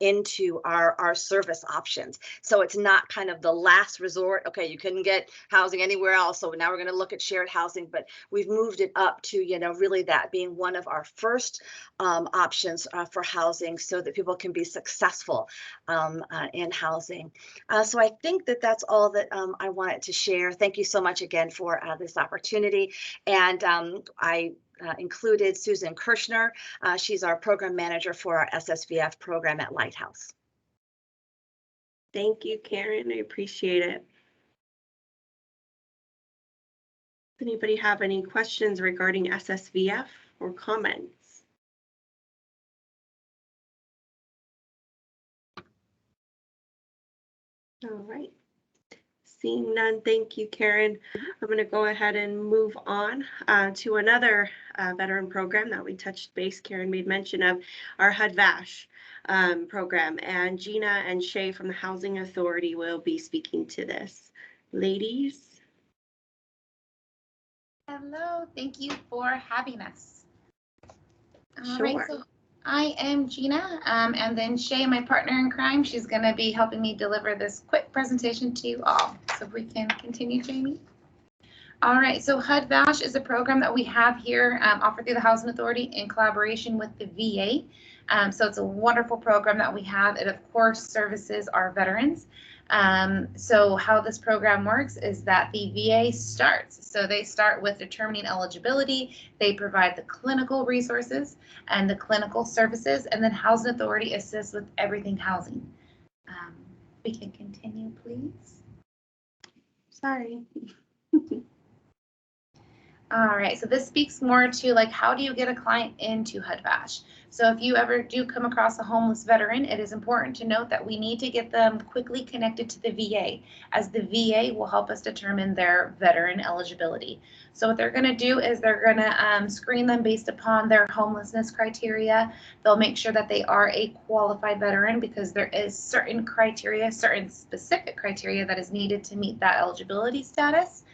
into our service options. So it's not kind of the last resort. Okay, you couldn't get housing anywhere else, so now we're going to look at shared housing. But we've moved it up to, really that being one of our first options for housing, so that people can be successful in housing. So I think that that's all that I wanted to share. Thank you so much again for this opportunity. And I included Susan Kirshner. She's our program manager for our SSVF program at Lighthouse. Thank you, Karen. I appreciate it. Does anybody have any questions regarding SSVF or comments? All right. Seeing none, thank you, Karen. I'm going to go ahead and move on to another veteran program that we touched base. Karen made mention of our HUD-VASH program, and Gina and Shay from the Housing Authority will be speaking to this. Ladies. Hello, thank you for having us. All Sure. right, so I am Gina, and then Shay, my partner in crime, she's going to be helping me deliver this quick presentation to you all. So if we can continue, Jamie. All right, so HUD-VASH is a program that we have here offered through the Housing Authority in collaboration with the VA. So it's a wonderful program that we have. It, of course, services our veterans. So how this program works is that the VA starts. So they start with determining eligibility. They provide the clinical resources and the clinical services, and then Housing Authority assists with everything housing. We can continue, please. Sorry. All right, so this speaks more to like, how do you get a client into HUD-VASH? So if you ever do come across a homeless veteran, it is important to note that we need to get them quickly connected to the VA, as the VA will help us determine their veteran eligibility. So what they're gonna do is they're gonna screen them based upon their homelessness criteria. They'll make sure that they are a qualified veteran, because there is certain criteria, certain specific criteria that is needed to meet that eligibility status.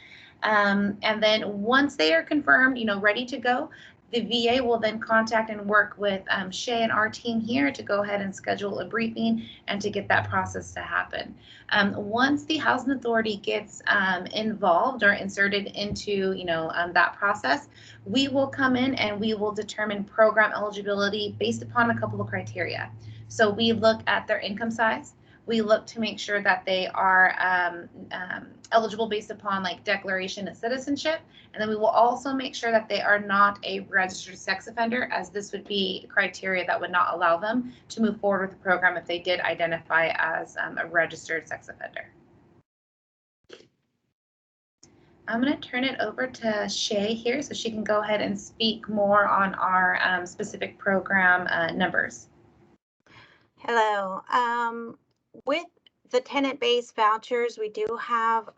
And then once they are confirmed, ready to go, the VA will then contact and work with Shay and our team here to go ahead and schedule a briefing and to get that process to happen. Once the Housing Authority gets involved or inserted into, that process, we will come in and we will determine program eligibility based upon a couple of criteria. So we look at their income size. we look to make sure that they are eligible based upon like declaration of citizenship. And then we will also make sure that they are not a registered sex offender, as this would be criteria that would not allow them to move forward with the program if they did identify as a registered sex offender. I'm going to turn it over to Shay here so she can go ahead and speak more on our specific program numbers. Hello. With the tenant-based vouchers, we do have,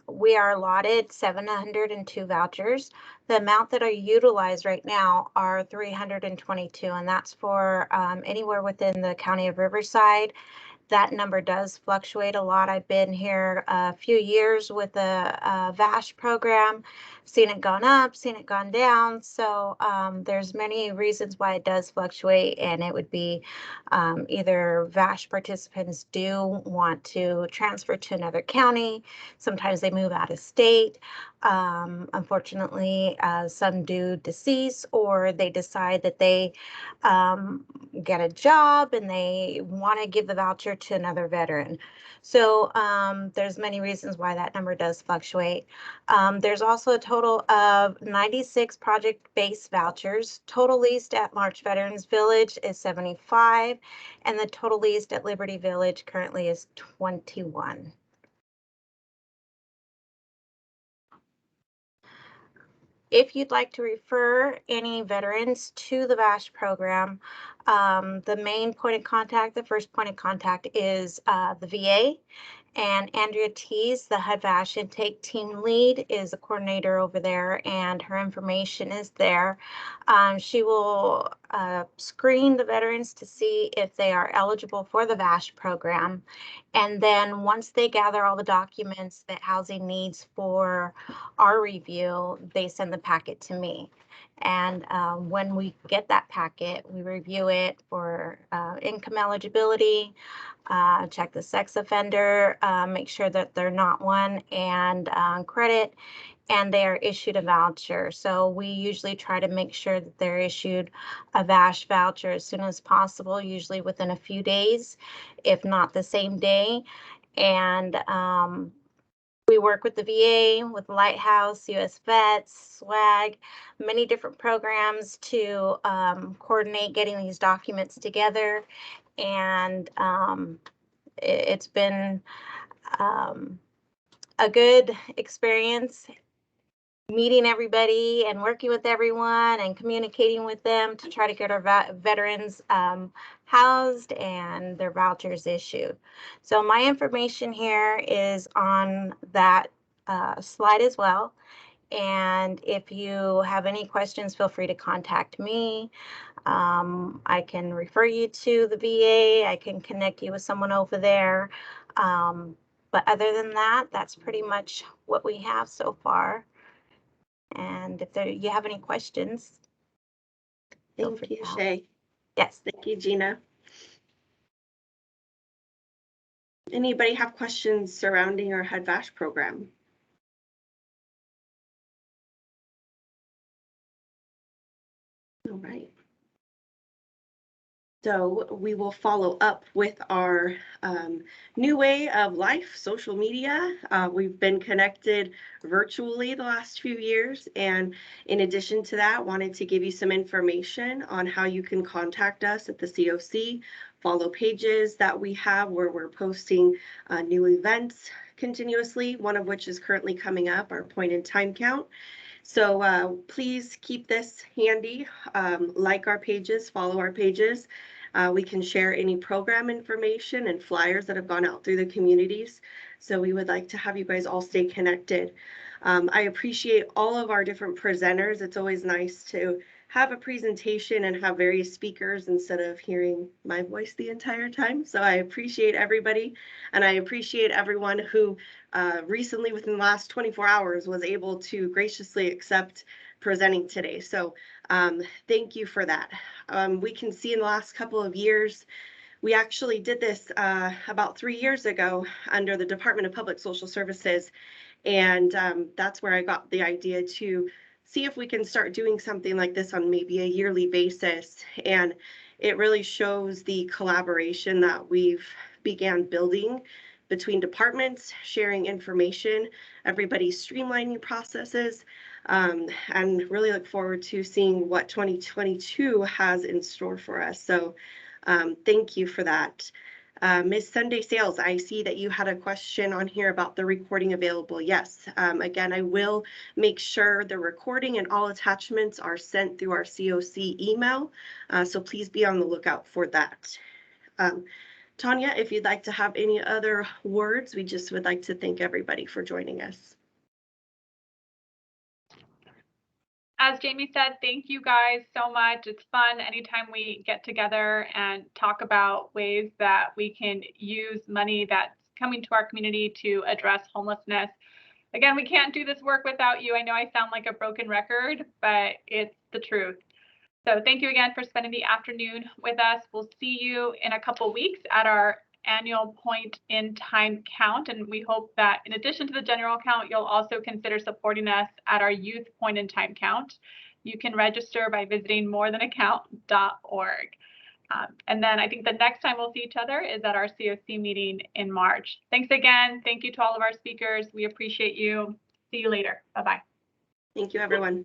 we are allotted 702 vouchers. The amount that are utilized right now are 322, and that's for anywhere within the county of Riverside. That number does fluctuate a lot. I've been here a few years with the VASH program, seen it gone up, seen it gone down. So there's many reasons why it does fluctuate, and it would be either VASH participants do want to transfer to another county. Sometimes they move out of state. Unfortunately, some do decease, or they decide that they get a job and they want to give the voucher to another veteran. So there's many reasons why that number does fluctuate. There's also a total of 96 project-based vouchers. Total leased at March Veterans Village is 75, and the total leased at Liberty Village currently is 21. If you'd like to refer any veterans to the VASH program, the main point of contact, the first point of contact is the VA. And Andrea Tees, the HUD VASH intake team lead, is a coordinator over there, and her information is there. She will screen the veterans to see if they are eligible for the VASH program. And then once they gather all the documents that housing needs for our review, they send the packet to me. And when we get that packet, we review it for income eligibility, check the sex offender, make sure that they're not one, and credit, and they are issued a voucher. So we usually try to make sure that they're issued a VASH voucher as soon as possible, usually within a few days, if not the same day. And we work with the VA, with Lighthouse, US Vets, SWAG, many different programs to coordinate getting these documents together. And it's been a good experience meeting everybody and working with everyone and communicating with them to try to get our veterans housed and their vouchers issued. So my information here is on that slide as well. And if you have any questions, feel free to contact me. I can refer you to the VA. I can connect you with someone over there. But other than that, that's pretty much what we have so far. And if you have any questions, Thank you, Shay. Yes. Thank you, Gina. Anybody have questions surrounding our HUD VASH program? All right. So we will follow up with our new way of life, social media. We've been connected virtually the last few years. And in addition to that, wanted to give you some information on how you can contact us at the COC, follow pages that we have where we're posting new events continuously, one of which is currently coming up, our point in time count. So please keep this handy, like our pages, follow our pages. We can share any program information and flyers that have gone out through the communities. So we would like to have you guys all stay connected. I appreciate all of our different presenters. It's always nice to have a presentation and have various speakers instead of hearing my voice the entire time. So I appreciate everybody, and I appreciate everyone who recently within the last 24 hours was able to graciously accept presenting today. So thank you for that. We can see in the last couple of years, we actually did this about 3 years ago under the Department of Public Social Services. And that's where I got the idea to see if we can start doing something like this on maybe a yearly basis. And it really shows the collaboration that we've began building between departments, sharing information, everybody streamlining processes, and really look forward to seeing what 2022 has in store for us. So thank you for that. Ms. Sunday Sales, I see that you had a question on here about the recording available. Yes, again, I will make sure the recording and all attachments are sent through our COC email, so please be on the lookout for that. Tanya, if you'd like to have any other words, we just would like to thank everybody for joining us. As Jamie said, thank you guys so much. It's fun anytime we get together and talk about ways that we can use money that's coming to our community to address homelessness. Again, we can't do this work without you. I know I sound like a broken record, but it's the truth. So thank you again for spending the afternoon with us. We'll see you in a couple weeks at our annual point in time count. And we hope that in addition to the general count, you'll also consider supporting us at our youth point in time count. You can register by visiting morethanacount.org. And then I think the next time we'll see each other is at our COC meeting in March. Thanks again. Thank you to all of our speakers. We appreciate you. See you later. Bye-bye. Thank you, everyone.